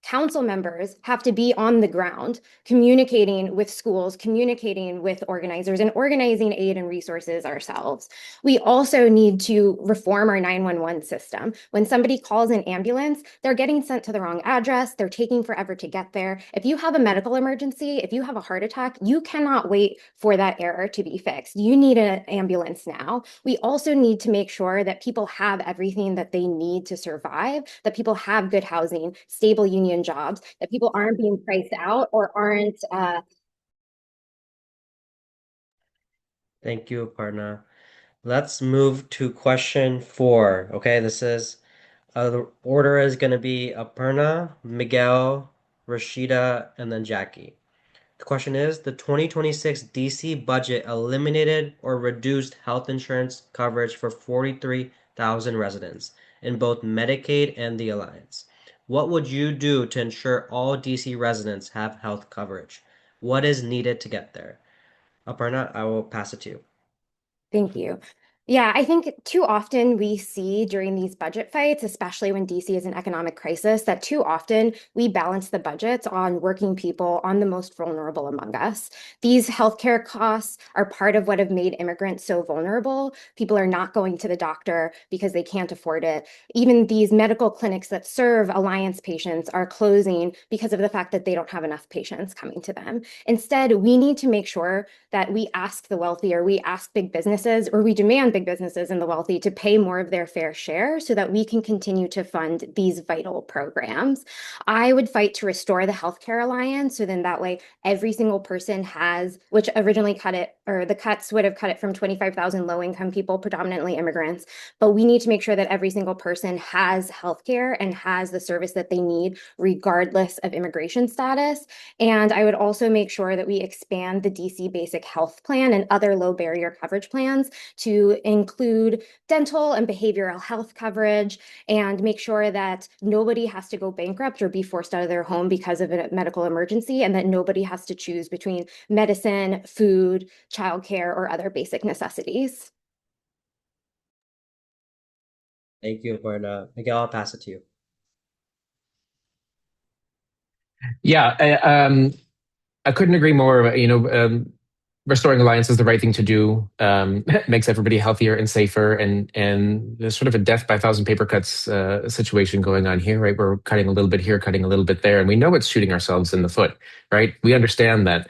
Speaker 15: council members have to be on the ground, communicating with schools, communicating with organizers, and organizing aid and resources ourselves. We also need to reform our 911 system. When somebody calls an ambulance, they're getting sent to the wrong address. They're taking forever to get there. If you have a medical emergency, if you have a heart attack, you cannot wait for that error to be fixed. You need an ambulance now. We also need to make sure that people have everything that they need to survive, that people have good housing, stable union jobs, that people aren't being priced out or aren't.
Speaker 12: Thank you, Aparna. Let's move to question 4. Okay, this is the order is going to be Aparna, Miguel, Rashida, and then Jackie. The question is, the 2026 DC budget eliminated or reduced health insurance coverage for 43,000 residents in both Medicaid and the Alliance. What would you do to ensure all DC residents have health coverage? What is needed to get there? Aparna, I will pass it to you.
Speaker 15: Thank you. Yeah, I think too often we see during these budget fights, especially when DC is in economic crisis, that too often we balance the budgets on working people, on the most vulnerable among us. These healthcare costs are part of what have made immigrants so vulnerable. People are not going to the doctor because they can't afford it. Even these medical clinics that serve Alliance patients are closing because of the fact that they don't have enough patients coming to them. Instead, we need to make sure that we ask the wealthy, or we ask big businesses, or we demand big businesses and the wealthy to pay more of their fair share so that we can continue to fund these vital programs. I would fight to restore the Healthcare Alliance, so then that way every single person has, which originally cut it, or the cuts would have cut it from 25,000 low-income people, predominantly immigrants. But we need to make sure that every single person has healthcare and has the service that they need, regardless of immigration status. And I would also make sure that we expand the DC Basic Health Plan and other low barrier coverage plans to include dental and behavioral health coverage, and make sure that nobody has to go bankrupt or be forced out of their home because of a medical emergency, and that nobody has to choose between medicine, food, childcare, or other basic necessities.
Speaker 12: Thank you, Aparna. Miguel, I'll pass it to you.
Speaker 13: Yeah, I couldn't agree more. Restoring Alliance is the right thing to do. Makes everybody healthier and safer. And there's sort of a death by a thousand paper cuts situation going on here, right? We're cutting a little bit here, cutting a little bit there, and we know it's shooting ourselves in the foot, right? We understand that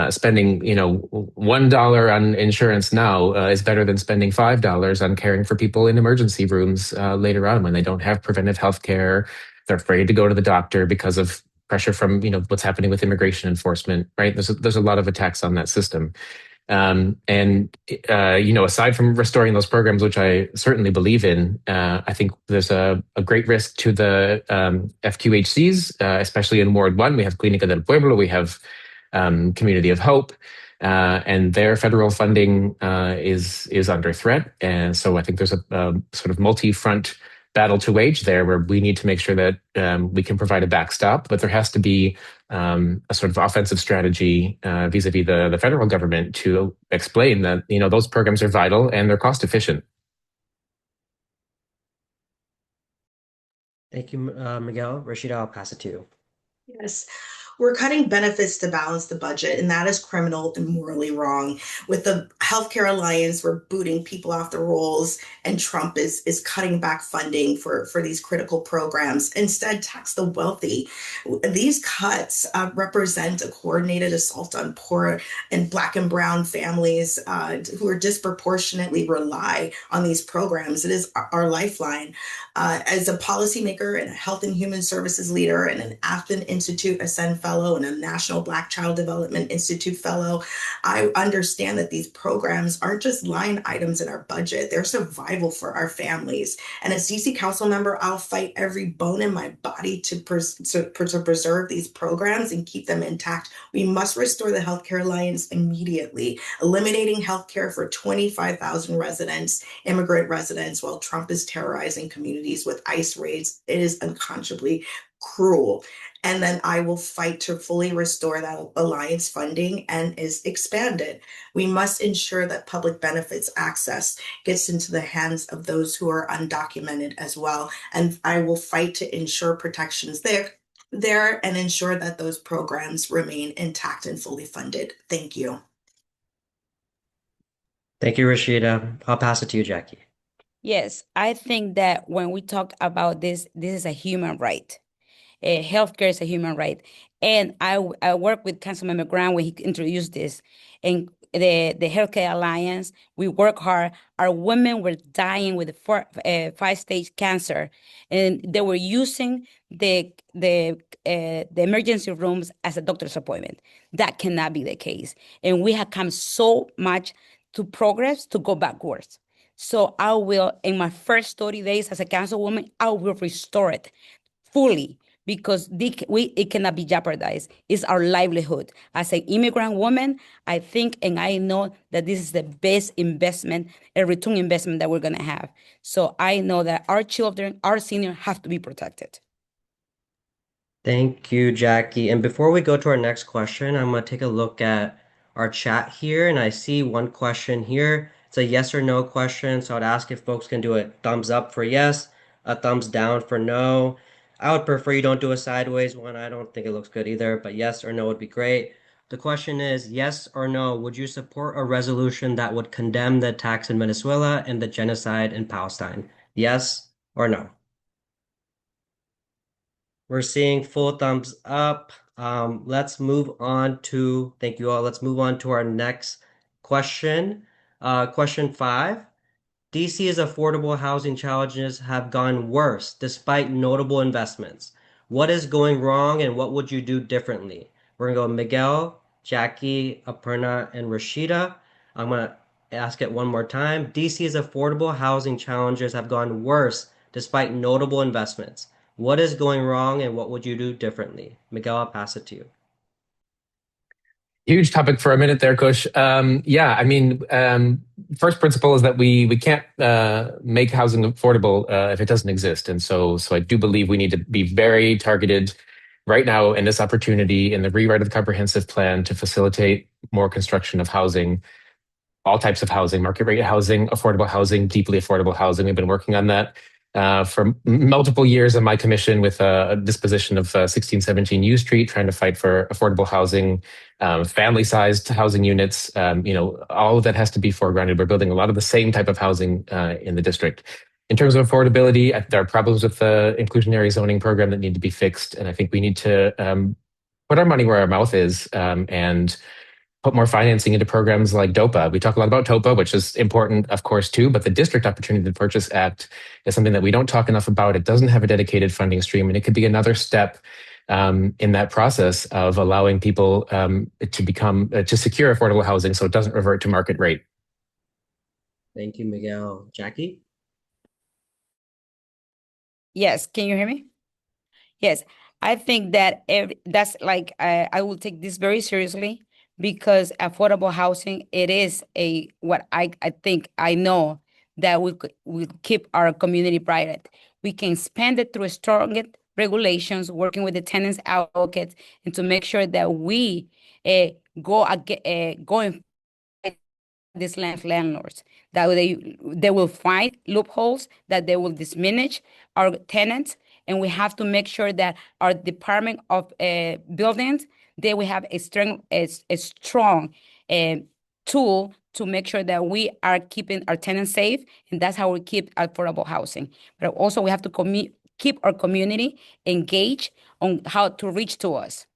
Speaker 13: spending $1 on insurance now is better than spending $5 on caring for people in emergency rooms later on when they don't have preventive health care. They're afraid to go to the doctor because of pressure from what's happening with immigration enforcement, right? There's a lot of attacks on that system, aside from restoring those programs, which I certainly believe in, I think there's a great risk to the FQHCs, especially in Ward 1. We have Clínica del Pueblo, we have Community of Hope, and their federal funding is under threat. And so I think there's a sort of multi-front battle to wage there, where we need to make sure that we can provide a backstop, but there has to be a sort of offensive strategy vis-a-vis the federal government to explain that those programs are vital and they're cost efficient.
Speaker 12: Thank you, Miguel. Rashida, I'll pass it to you.
Speaker 16: Yes. We're cutting benefits to balance the budget, and that is criminal and morally wrong. With the Healthcare Alliance, we're booting people off the rolls, and Trump is cutting back funding for these critical programs. Instead, tax the wealthy. These cuts represent a coordinated assault on poor and Black and Brown families who are disproportionately rely on these programs. It is our lifeline. As a policymaker and a health and human services leader and an Aspen Institute Ascend Fellow and a National Black Child Development Institute Fellow, I understand that these programs aren't just line items in our budget, they're survival for our families. And as DC Council member, I'll fight every bone in my body to preserve these programs and keep them intact. We must restore the Healthcare Alliance immediately, eliminating healthcare for 25,000 residents, immigrant residents, while Trump is terrorizing communities with ICE raids. It is unconscionably cruel. And then I will fight to fully restore that alliance funding and is expanded. We must ensure that public benefits access gets into the hands of those who are undocumented as well. And I will fight to ensure protections there and ensure that those programs remain intact and fully funded. Thank you.
Speaker 12: Thank you, Rashida. I'll pass it to you, Jackie.
Speaker 14: Yes, I think that when we talk about this is a human right. Healthcare is a human right. And I work with Councilmember Grant when he introduced this. And the Healthcare Alliance, we work hard. Our women were dying with 5-stage cancer, and they were using the emergency rooms as a doctor's appointment. That cannot be the case. And we have come so much to progress to go backwards. So I will, in my first 30 days as a councilwoman, I will restore it fully because it cannot be jeopardized. It's our livelihood. As an immigrant woman, I think and I know that this is the best investment, a return investment that we're going to have. So I know that our children, our seniors have to be protected.
Speaker 12: Thank you, Jackie. And before we go to our next question, I'm going to take a look at our chat here, and I see one question here. It's a yes or no question, so I'd ask if folks can do a thumbs up for yes, a thumbs down for no. I would prefer you don't do a sideways one. I don't think it looks good either, but yes or no would be great. The question is, yes or no, would you support a resolution that would condemn the attacks in Venezuela and the genocide in Palestine? Yes or no? We're seeing full thumbs up. Let's move on to, thank you all. Let's move on to our next question. Question 5. DC's affordable housing challenges have gone worse despite notable investments. What is going wrong and what would you do differently? We're going to go Miguel, Jackie, Aparna, and Rashida. I'm going to ask it one more time. DC's affordable housing challenges have gone worse despite notable investments. What is going wrong and what would you do differently? Miguel, I'll pass it to you.
Speaker 13: Huge topic for a minute there, Kush. Yeah, I mean, first principle is that we can't make housing affordable if it doesn't exist, and so I do believe we need to be very targeted right now in this opportunity in the rewrite of the comprehensive plan to facilitate more construction of housing, all types of housing, market rate housing, affordable housing, deeply affordable housing. We've been working on that for multiple years in my commission with a disposition of 1617 U Street, trying to fight for affordable housing, family-sized housing units. All of that has to be foregrounded. We're building a lot of the same type of housing in the district. In terms of affordability, there are problems with the inclusionary zoning program that need to be fixed, and I think we need to put our money where our mouth is and put more financing into programs like DOPA. We talk a lot about TOPA, which is important, of course, too, but the District Opportunity to Purchase Act is something that we don't talk enough about. It doesn't have a dedicated funding stream, and it could be another step in that process of allowing people to secure affordable housing so it doesn't revert to market rate.
Speaker 12: Thank you, Miguel. Jackie?
Speaker 14: Yes, can you hear me? Yes, I think that that's like I will take this very seriously because affordable housing, it is what I think I know that will keep our community private. we can expand it through stronger regulations, working with the tenants advocates, and to make sure that we go and these landlords, that they will find loopholes, that they will diminish our tenants, and we have to make sure that our department of buildings, they will have a strong tool to make sure that we are keeping our tenants safe, and that's how we keep affordable housing. But also we have to keep our community engaged on how to reach to us.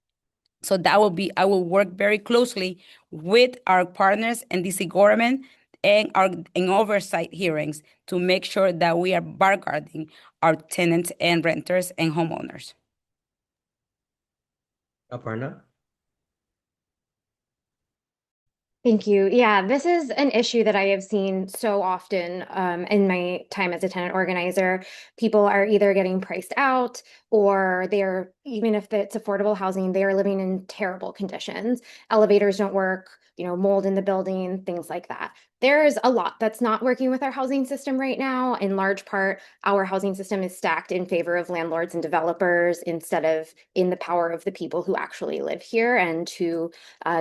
Speaker 14: So that will be, I will work very closely with our partners and DC government and our in oversight hearings to make sure that we are guarding our tenants and renters and homeowners.
Speaker 12: Aparna?
Speaker 15: Thank you. Yeah, this is an issue that I have seen so often in my time as a tenant organizer. People are either getting priced out or they're, even if it's affordable housing, they are living in terrible conditions. Elevators don't work, mold in the building, things like that. There's a lot that's not working with our housing system right now. In large part, our housing system is stacked in favor of landlords and developers instead of in the power of the people who actually live here and who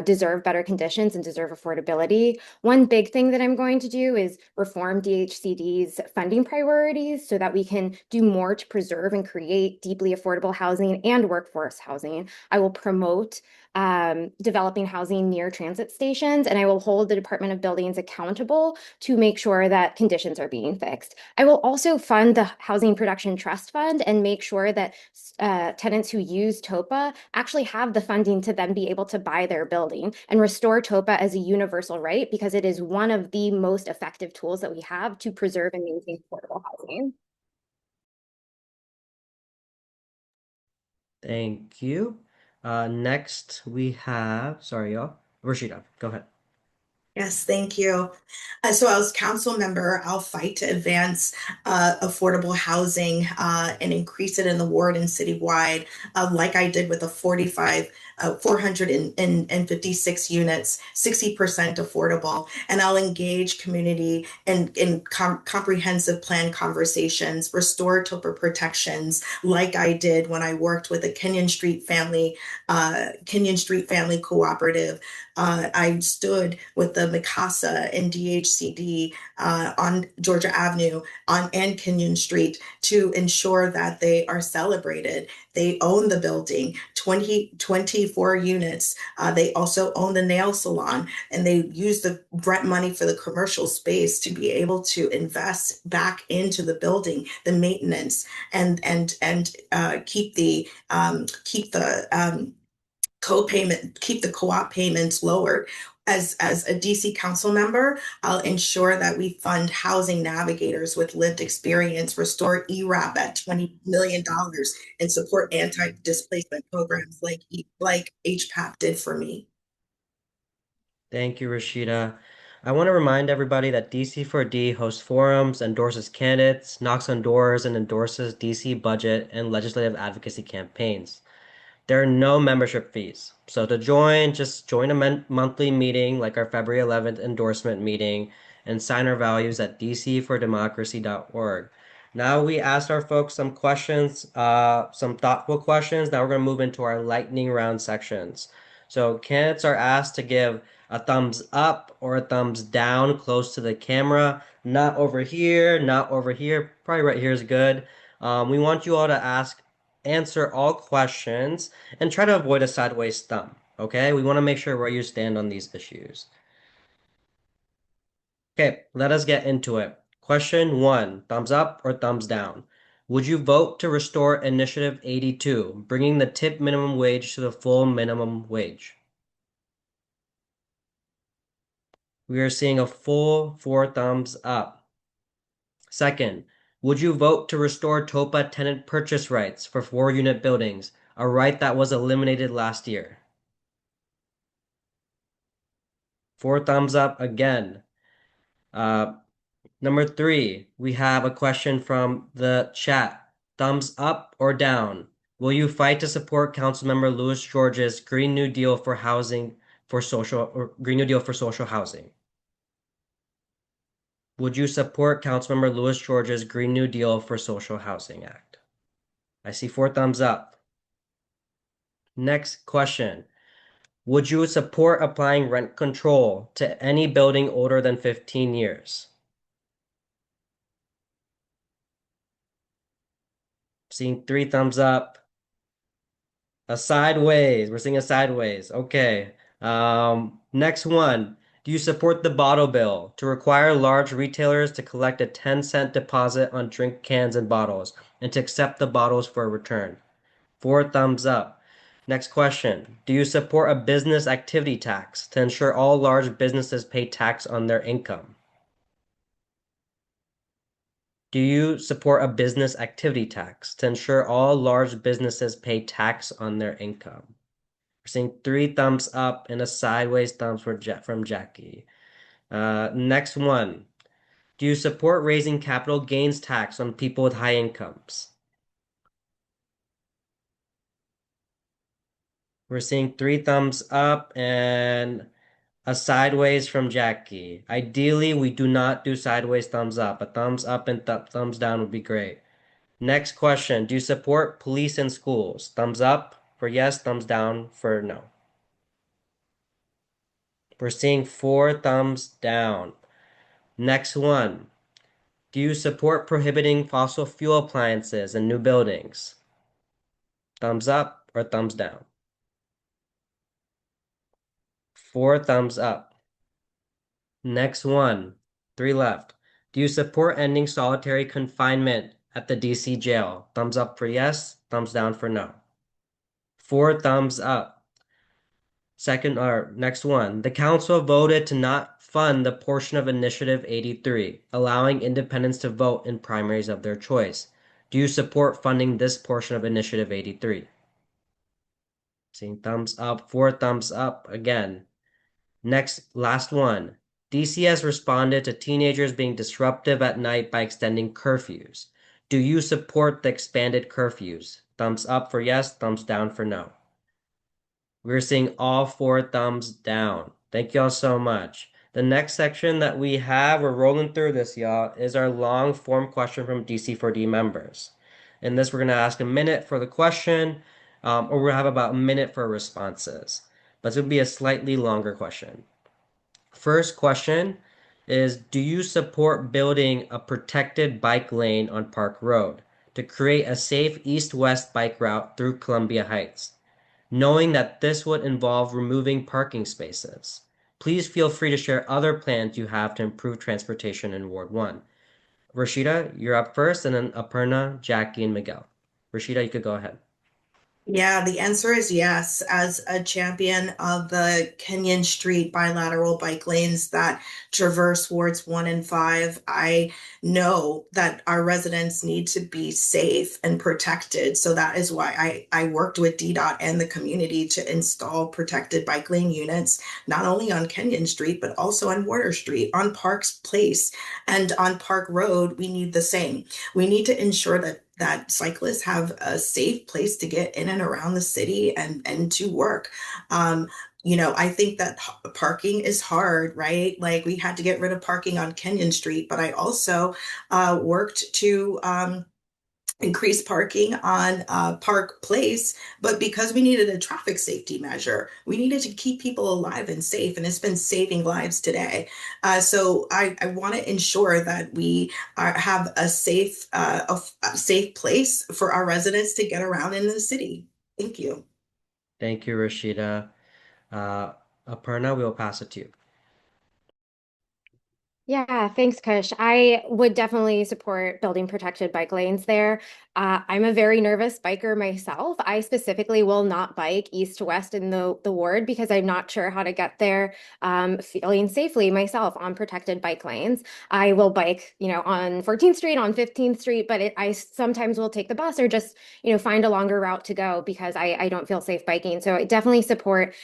Speaker 15: deserve better conditions and deserve affordability. One big thing that I'm going to do is reform DHCD's funding priorities so that we can do more to preserve and create deeply affordable housing and workforce housing. I will promote developing housing near transit stations, and I will hold the Department of Buildings accountable to make sure that conditions are being fixed. I will also fund the Housing Production Trust Fund and make sure that tenants who use TOPA actually have the funding to then be able to buy their building and restore TOPA as a universal right, because it is one of the most effective tools that we have to preserve and maintain affordable housing.
Speaker 12: Thank you. Next we have, sorry, y'all. Rashida, go ahead.
Speaker 16: Yes, thank you. So as council member, I'll fight to advance affordable housing and increase it in the ward and citywide, like I did with the 456 units, 60% affordable. And I'll engage community in comprehensive plan conversations, restore TOPA protections, like I did when I worked with the Kenyon Street Family Cooperative. I stood with the Mikasa and DHCD on Georgia Avenue and Kenyon Street to ensure that they are celebrated. They own the building, 24 units. They also own the nail salon, and they use the rent money for the commercial space to be able to invest back into the building, the maintenance, and keep the co-payment, keep the co-op payments lowered. As a DC council member, I'll ensure that we fund housing navigators with lived experience, restore ERAP at $20 million, and support anti-displacement programs like HPAP did for me.
Speaker 12: Thank you, Rashida. I want to remind everybody that DC4D hosts forums, endorses candidates, knocks on doors, and endorses DC budget and legislative advocacy campaigns. There are no membership fees. So to join, just join a monthly meeting like our February 11th endorsement meeting and sign our values at dcfordemocracy.org. Now we asked our folks some questions, some thoughtful questions. Now we're going to move into our lightning round sections. So candidates are asked to give a thumbs up or a thumbs down close to the camera. Not over here, not over here. Probably right here is good. We want you all to answer all questions and try to avoid a sideways thumb. Okay, we want to make sure where you stand on these issues. Okay, let us get into it. Question 1, thumbs up or thumbs down? Would you vote to restore Initiative 82, bringing the tip minimum wage to the full minimum wage? We are seeing a full 4 thumbs up. Second, would you vote to restore TOPA tenant purchase rights for 4-unit buildings, a right that was eliminated last year? 4 thumbs up again. Number 3, we have a question from the chat. Thumbs up or down? Will you fight to support Councilmember Louis George's Green New Deal for social housing? Green New Deal for social housing? Would you support Councilmember Louis George's Green New Deal for Social Housing Act? I see 4 thumbs up. Next question. Would you support applying rent control to any building older than 15 years? Seeing 3 thumbs up. A sideways. We're seeing a sideways. Okay. Next one. Do you support the bottle bill to require large retailers to collect a 10-cent deposit on drink cans and bottles and to accept the bottles for a return? 4 thumbs up. Next question. Do you support a business activity tax to ensure all large businesses pay tax on their income? Do you support a business activity tax to ensure all large businesses pay tax on their income? We're seeing 3 thumbs up and a sideways thumbs from Jackie. Next one. Do you support raising capital gains tax on people with high incomes? We're seeing 3 thumbs up and a sideways from Jackie. Ideally, we do not do sideways thumbs up. A thumbs up and thumbs down would be great. Next question. Do you support police in schools? Thumbs up for yes, thumbs down for no. We're seeing 4 thumbs down. Next one. Do you support prohibiting fossil fuel appliances in new buildings? Thumbs up or thumbs down? 4 thumbs up. Next one. 3 left. Do you support ending solitary confinement at the DC jail? Thumbs up for yes, thumbs down for no. 4 thumbs up. Next one. The council voted to not fund the portion of Initiative 83, allowing independents to vote in primaries of their choice. Do you support funding this portion of Initiative 83? Seeing thumbs up, 4 thumbs up again. Next, last one. DC has responded to teenagers being disruptive at night by extending curfews. Do you support the expanded curfews? Thumbs up for yes, thumbs down for no. We're seeing all 4 thumbs down. Thank y'all so much. The next section that we have, we're rolling through this, y'all, is our long form question from DC4D members. In this, we're going to ask a minute for the question, or we'll have about a minute for responses. But it's going to be a slightly longer question. First question is, do you support building a protected bike lane on Park Road to create a safe east-west bike route through Columbia Heights, knowing that this would involve removing parking spaces? Please feel free to share other plans you have to improve transportation in Ward 1. Rashida, you're up first, and then Aparna, Jackie, and Miguel. Rashida, you could go ahead.
Speaker 16: Yeah, the answer is yes. As a champion of the Kenyon Street bilateral bike lanes that traverse wards 1 and 5, I know that our residents need to be safe and protected. So that is why I worked with DDOT and the community to install protected bike lane units, not only on Kenyon Street, but also on Water Street, on Parks Place, and on Park Road. We need the same. We need to ensure that cyclists have a safe place to get in and around the city and to work. I think that parking is hard, right? Like we had to get rid of parking on Kenyon Street, but I also worked to increase parking on Park Place. But because we needed a traffic safety measure, we needed to keep people alive and safe, and it's been saving lives today. So I want to ensure that we have a safe place for our residents to get around in the city. Thank you.
Speaker 12: Thank you, Rashida. Aparna, we'll pass it to you.
Speaker 15: Yeah, thanks, Kush. I would definitely support building protected bike lanes there. I'm a very nervous biker myself. I specifically will not bike east to west in the ward because I'm not sure how to get there feeling safely myself on protected bike lanes. I will bike, on 14th Street, on 15th Street, but I sometimes will take the bus or just, find a longer route to go because I don't feel safe biking. So I definitely support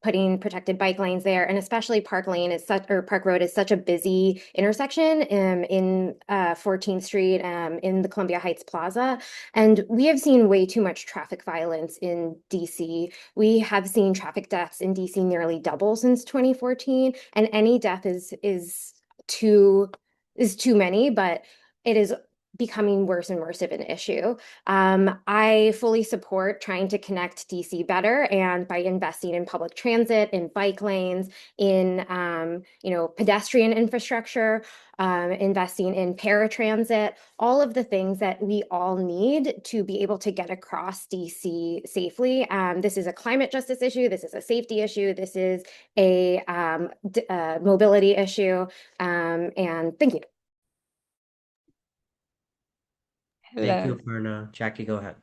Speaker 15: putting protected bike lanes there, and especially Park Road is such a busy intersection in 14th Street in the Columbia Heights Plaza, and we have seen way too much traffic violence in DC. We have seen traffic deaths in DC nearly double since 2014, and any death is too many, but it is becoming worse and worse of an issue. I fully support trying to connect DC better, and by investing in public transit, in bike lanes, in pedestrian infrastructure, investing in paratransit, all of the things that we all need to be able to get across DC safely. This is a climate justice issue. This is a safety issue. This is a mobility issue. And thank you.
Speaker 12: Thank
Speaker 14: Hello.
Speaker 12: you, Aparna. Jackie, go ahead.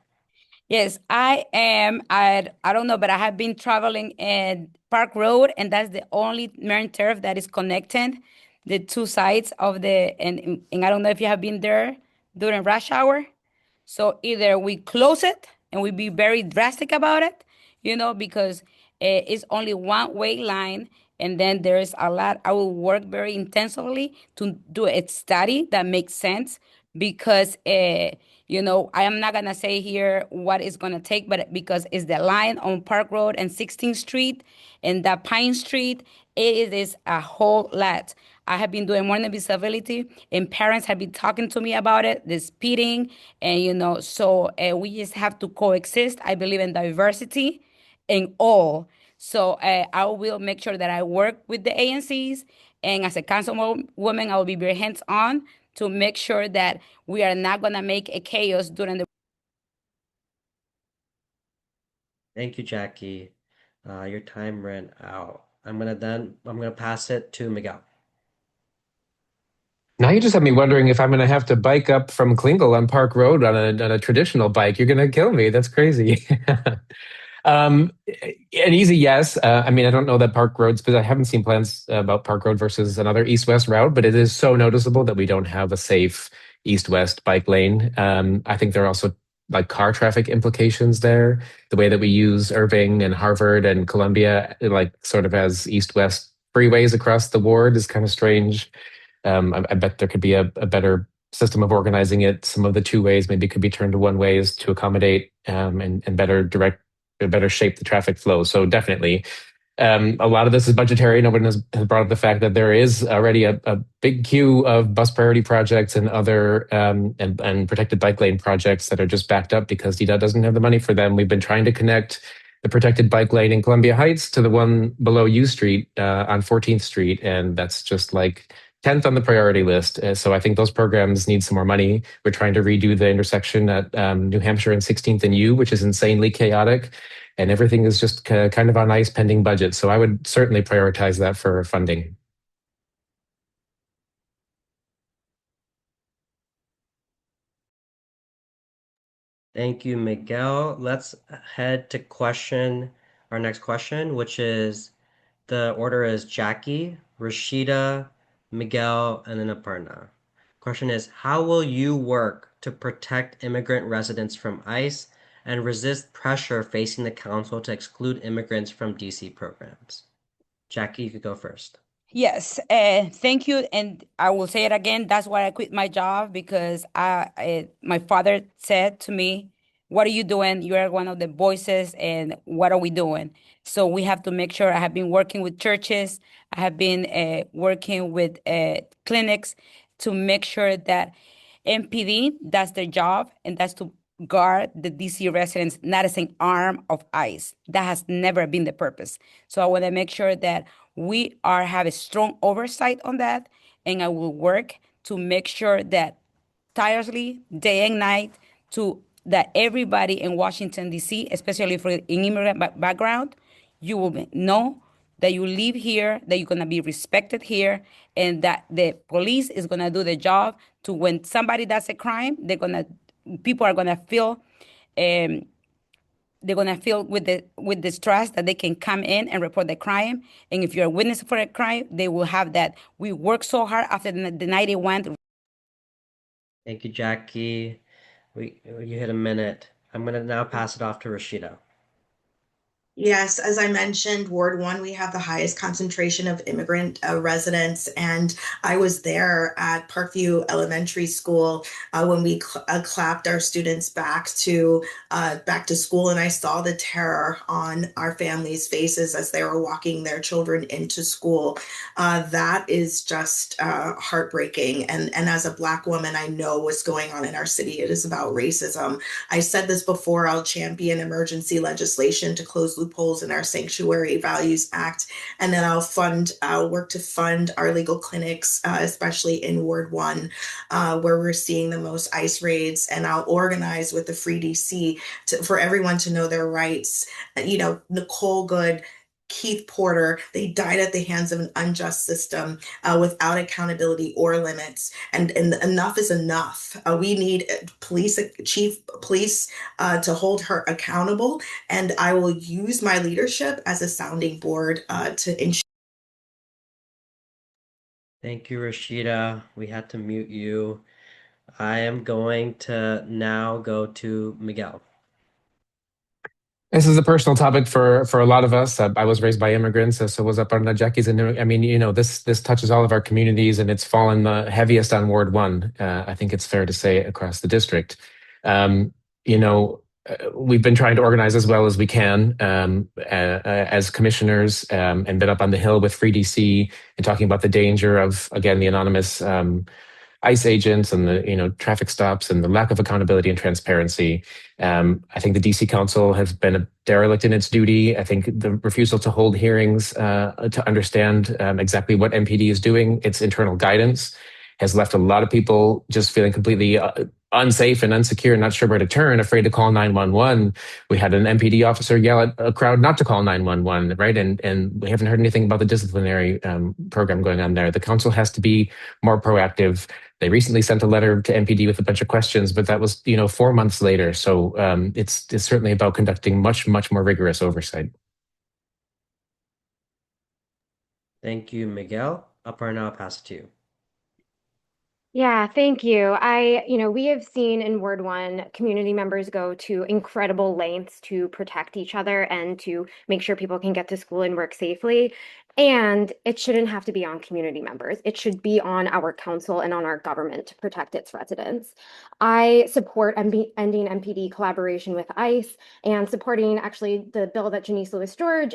Speaker 14: Yes, I am. I don't know, but I have been traveling in Park Road, and that's the only main turf that is connecting the two sides of and I don't know if you have been there during rush hour. So either we close it and we be very drastic about it, because it's only one way line, and then there's a lot. I will work very intensively to do a study that makes sense because I am not gonna say here what it's gonna take, but because it's the line on Park Road and 16th Street and that Pine Street, it is a whole lot. I have been doing learning disability, and parents have been talking to me about it, the speeding, and so we just have to coexist. I believe in diversity in all. So I will make sure that I work with the ANCs, and as a councilwoman, I will be very hands-on to make sure that we are not gonna make a chaos during the.
Speaker 12: Thank you, Jackie. Your time ran out. I'm gonna pass it to Miguel.
Speaker 13: Now you just have me wondering if I'm going to have to bike up from Klingle on Park Road on a traditional bike. You're going to kill me. That's crazy. Um, an easy yes. I mean, I don't know that Park Roads, because I haven't seen plans about Park Road versus another east-west route, but it is so noticeable that we don't have a safe east-west bike lane. I think there are also like car traffic implications there. The way that we use Irving and Harvard and Columbia, like sort of as east-west freeways across the ward is kind of strange. I bet there could be a better system of organizing it. Some of the two ways maybe could be turned to one ways to accommodate and better shape the traffic flow. So definitely, a lot of this is budgetary. No one has brought up the fact that there is already a big queue of bus priority projects and other and protected bike lane projects that are just backed up because DDOT doesn't have the money for them. We've been trying to connect the protected bike lane in Columbia Heights to the one below U Street on 14th Street, and that's just like 10th on the priority list. So I think those programs need some more money. We're trying to redo the intersection at New Hampshire and 16th and U, which is insanely chaotic. And everything is just kind of on ice pending budget. So I would certainly prioritize that for funding.
Speaker 12: Thank you, Miguel. Let's head to our next question, which is the order is Jackie, Rashida, Miguel, and then Aparna. Question is, how will you work to protect immigrant residents from ICE and resist pressure facing the council to exclude immigrants from DC programs? Jackie, you could go first.
Speaker 14: Yes, thank you. And I will say it again. That's why I quit my job because my father said to me, "What are you doing? You are one of the voices, and what are we doing?" So we have to make sure. I have been working with churches. I have been working with clinics to make sure that MPD, that's their job, and that's to guard the DC residents, not as an arm of ICE. That has never been the purpose. So I want to make sure that we have a strong oversight on that, and I will work to make sure that tirelessly, day and night, to that everybody in Washington D.C., especially for an immigrant background, you will know that you live here, that you're gonna be respected here, and that the police is gonna do the job to when somebody does a crime, people are gonna feel they're gonna feel with this trust that they can come in and report the crime. And if you're a witness for a crime, they will have that. We work so hard after the 91.
Speaker 12: Thank you, Jackie. You hit a minute. I'm gonna now pass it off to Rashida.
Speaker 16: Yes, as I mentioned, Ward 1, we have the highest concentration of immigrant residents. And I was there at Parkview Elementary School when we clapped our students back to school. And I saw the terror on our families' faces as they were walking their children into school. That is just heartbreaking. And as a Black woman, I know what's going on in our city. It is about racism. I said this before, I'll champion emergency legislation to close loopholes in our Sanctuary Values Act, and then I'll work to fund our legal clinics, especially in Ward 1, where we're seeing the most ICE raids, and I'll organize with the Free DC for everyone to know their rights. You know, Nicole Good, Keith Porter, they died at the hands of an unjust system without accountability or limits. And enough is enough. We need chief police to hold her accountable. And I will use my leadership as a sounding board to ensure.
Speaker 12: Thank you, Rashida. We had to mute you. I am going to now go to Miguel.
Speaker 13: This is a personal topic for a lot of us. I was raised by immigrants, so was up on the Jackie's. And I mean, this touches all of our communities, and it's fallen the heaviest on Ward 1. I think it's fair to say across the district. Um, we've been trying to organize as well as we can as commissioners, and been up on the Hill with Free DC and talking about the danger of, again, the anonymous ICE agents and the traffic stops and the lack of accountability and transparency. I think the DC Council has been a derelict in its duty. I think the refusal to hold hearings to understand exactly what MPD is doing, its internal guidance, has left a lot of people just feeling completely unsafe and insecure, not sure where to turn, afraid to call 911. We had an MPD officer yell at a crowd not to call 911, right? And we haven't heard anything about the disciplinary program going on there. The council has to be more proactive. They recently sent a letter to MPD with a bunch of questions, but that was 4 months later. So it's certainly about conducting much more rigorous oversight.
Speaker 12: Thank you, Miguel. Aparna, I'll pass it to you.
Speaker 15: Yeah, thank you. We have seen in Ward 1 community members go to incredible lengths to protect each other and to make sure people can get to school and work safely. And it shouldn't have to be on community members. It should be on our council and on our government to protect its residents. I support ending MPD collaboration with ICE and supporting actually the bill that Janice Lewis George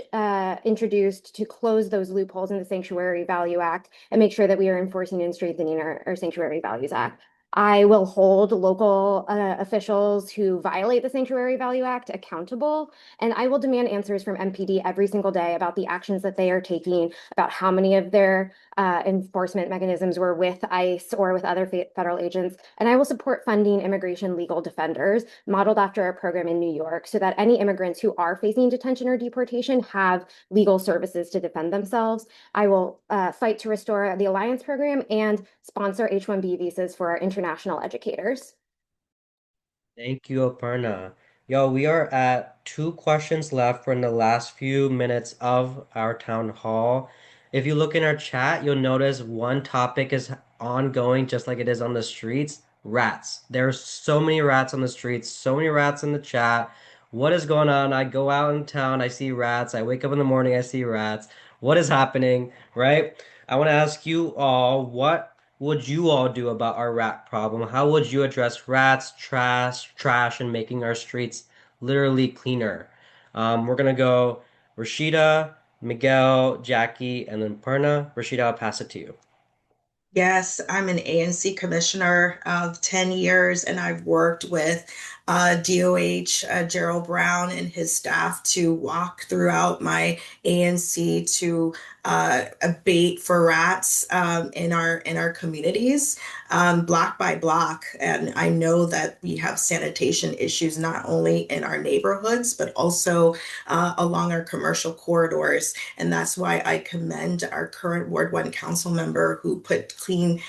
Speaker 15: introduced to close those loopholes in the Sanctuary Value Act and make sure that we are enforcing and strengthening our Sanctuary Values Act. I will hold local officials who violate the Sanctuary Value Act accountable, and I will demand answers from MPD every single day about the actions that they are taking, about how many of their enforcement mechanisms were with ICE or with other federal agents. And I will support funding immigration legal defenders, modeled after a program in New York, so that any immigrants who are facing detention or deportation have legal services to defend themselves. I will fight to restore the Alliance program and sponsor H-1B visas for our international educators.
Speaker 12: Thank you, Aparna. Yo, we are at 2 questions left. We're in the last few minutes of our town hall. If you look in our chat, you'll notice one topic is ongoing, just like it is on the streets: rats. There's so many rats on the streets, so many rats in the chat. What is going on? I go out in town, I see rats. I wake up in the morning, I see rats. What is happening, right? I want to ask you all, what would you all do about our rat problem? How would you address rats, trash, and making our streets literally cleaner? We're gonna go Rashida, Miguel, Jackie, and then Perna. Rashida, I'll pass it to you.
Speaker 16: Yes, I'm an ANC commissioner of 10 years, and I've worked with DOH, Gerald Brown and his staff to walk throughout my ANC to abate for rats in our communities, block by block. And I know that we have sanitation issues not only in our neighborhoods, but also along our commercial corridors. And that's why I commend our current Ward 1 council member who put clean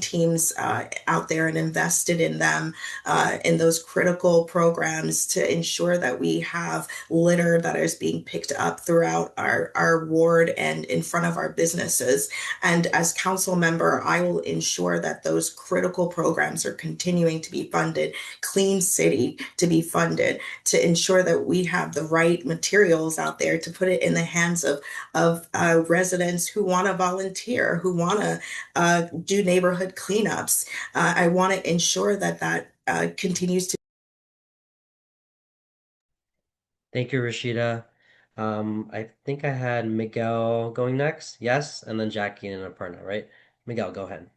Speaker 16: teams out there and invested in them in those critical programs to ensure that we have litter that is being picked up throughout our ward and in front of our businesses. And as council member, I will ensure that those critical programs are continuing to be funded, Clean City to be funded, to ensure that we have the right materials out there to put it in the hands of residents who want to volunteer, who want to do neighborhood cleanups. I want to ensure that continues to.
Speaker 12: Thank you, Rashida. I think I had Miguel going next. Yes, and then Jackie and Aparna, right? Miguel, go ahead.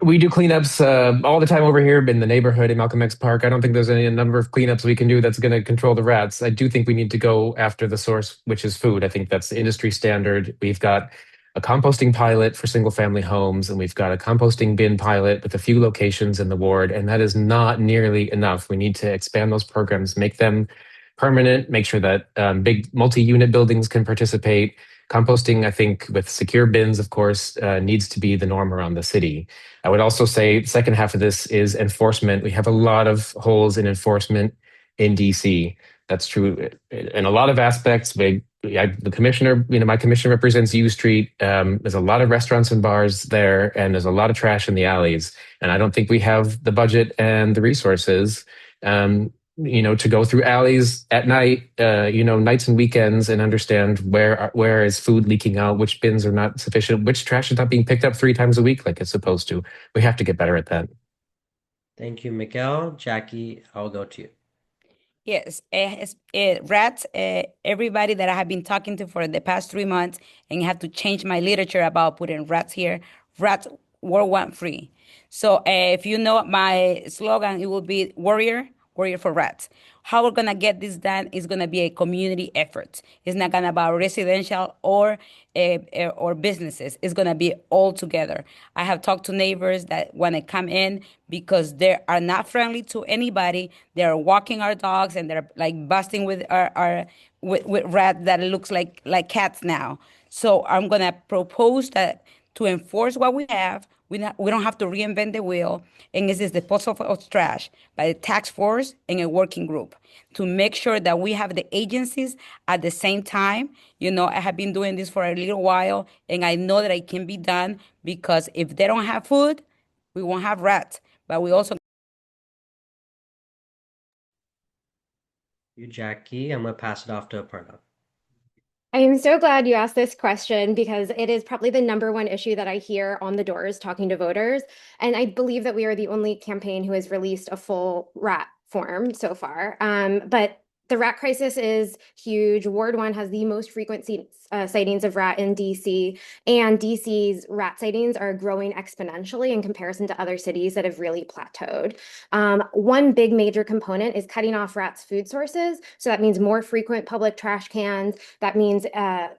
Speaker 13: We do cleanups all the time over here in the neighborhood in Malcolm X Park. I don't think there's any number of cleanups we can do that's going to control the rats. I do think we need to go after the source, which is food. I think that's the industry standard. We've got a composting pilot for single family homes, and we've got a composting bin pilot with a few locations in the ward, and that is not nearly enough. We need to expand those programs, make them permanent, make sure that big multi-unit buildings can participate. Composting, I think, with secure bins, of course, needs to be the norm around the city. I would also say the second half of this is enforcement. We have a lot of holes in enforcement in DC. That's true in a lot of aspects. The commissioner, my commissioner represents U Street. There's a lot of restaurants and bars there, and there's a lot of trash in the alleys. And I don't think we have the budget and the resources to go through alleys at night, nights and weekends, and understand where is food leaking out, which bins are not sufficient, which trash is not being picked up 3 times a week like it's supposed to. We have to get better at that.
Speaker 12: Thank you, Miguel. Jackie, I'll go to you.
Speaker 14: Yes, rats, everybody that I have been talking to for the past 3 months and have to change my literature about putting rats here, rats World War free. So if you know my slogan, it will be warrior for rats. How we're gonna get this done is gonna be a community effort. It's not gonna be about residential or businesses. It's gonna be all together. I have talked to neighbors that want to come in because they are not friendly to anybody. They're walking our dogs and they're like busting with our with rats that looks like cats now. So I'm gonna propose that to enforce what we have. We don't have to reinvent the wheel. And this is the disposal of trash by the task force and a working group to make sure that we have the agencies at the same time. I have been doing this for a little while, and I know that it can be done because if they don't have food, we won't have rats. But we also.
Speaker 12: You, Jackie. I'm gonna pass it off to Aparna.
Speaker 15: I am so glad you asked this question because it is probably the number one issue that I hear on the doors talking to voters. And I believe that we are the only campaign who has released a full rat form so far. But the rat crisis is huge. Ward 1 has the most frequent sightings of rat in DC, and DC's rat sightings are growing exponentially in comparison to other cities that have really plateaued. One big major component is cutting off rats' food sources. So that means more frequent public trash cans. That means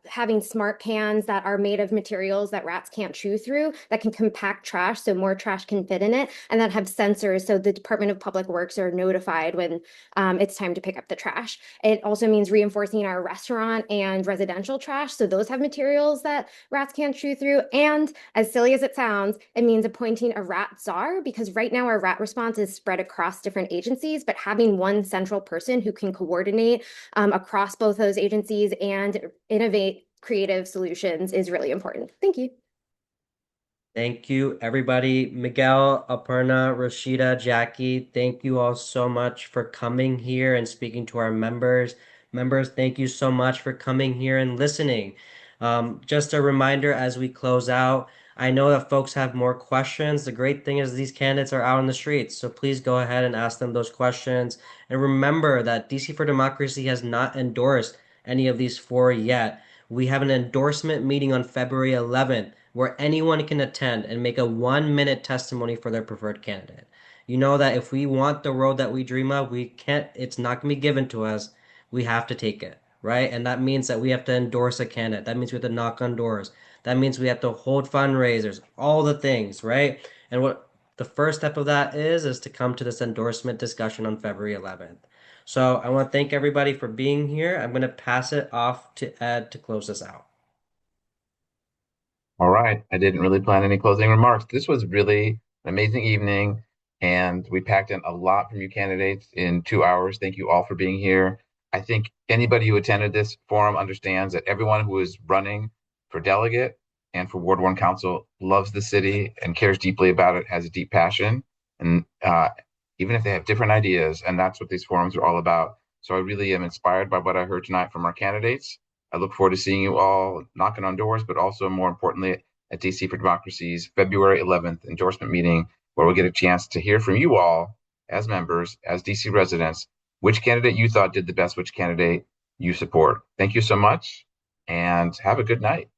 Speaker 15: having smart cans that are made of materials that rats can't chew through, that can compact trash so more trash can fit in it, and that have sensors so the Department of Public Works are notified when it's time to pick up the trash. It also means reinforcing our restaurant and residential trash. So those have materials that rats can't chew through. And as silly as it sounds, it means appointing a rat czar because right now our rat response is spread across different agencies, but having one central person who can coordinate across both those agencies and innovate creative solutions is really important. Thank you.
Speaker 12: Thank you, everybody. Miguel, Aparna, Rashida, Jackie, thank you all so much for coming here and speaking to our members. Members, thank you so much for coming here and listening. Just a reminder as we close out, I know that folks have more questions. The great thing is these candidates are out on the streets, so please go ahead and ask them those questions. And remember that DC for Democracy has not endorsed any of these four yet. We have an endorsement meeting on February 11th where anyone can attend and make a 1-minute testimony for their preferred candidate. You know that if we want the road that we dream of, it's not going to be given to us. We have to take it, right? And that means that we have to endorse a candidate. That means we have to knock on doors. That means we have to hold fundraisers, all the things, right? And what the first step of that is to come to this endorsement discussion on February 11th. So I want to thank everybody for being here. I'm going to pass it off to Ed to close this out.
Speaker 1: All right. I didn't really plan any closing remarks. This was really an amazing evening. and we packed in a lot from you candidates in 2 hours. Thank you all for being here. I think anybody who attended this forum understands that everyone who is running for delegate and for Ward 1 Council loves the city and cares deeply about it, has a deep passion, and even if they have different ideas, and that's what these forums are all about. So I really am inspired by what I heard tonight from our candidates. I look forward to seeing you all knocking on doors, but also more importantly at DC for Democracy's February 11th endorsement meeting, where we'll get a chance to hear from you all as members, as DC residents, which candidate you thought did the best, which candidate you support. Thank you so much, and have a good night.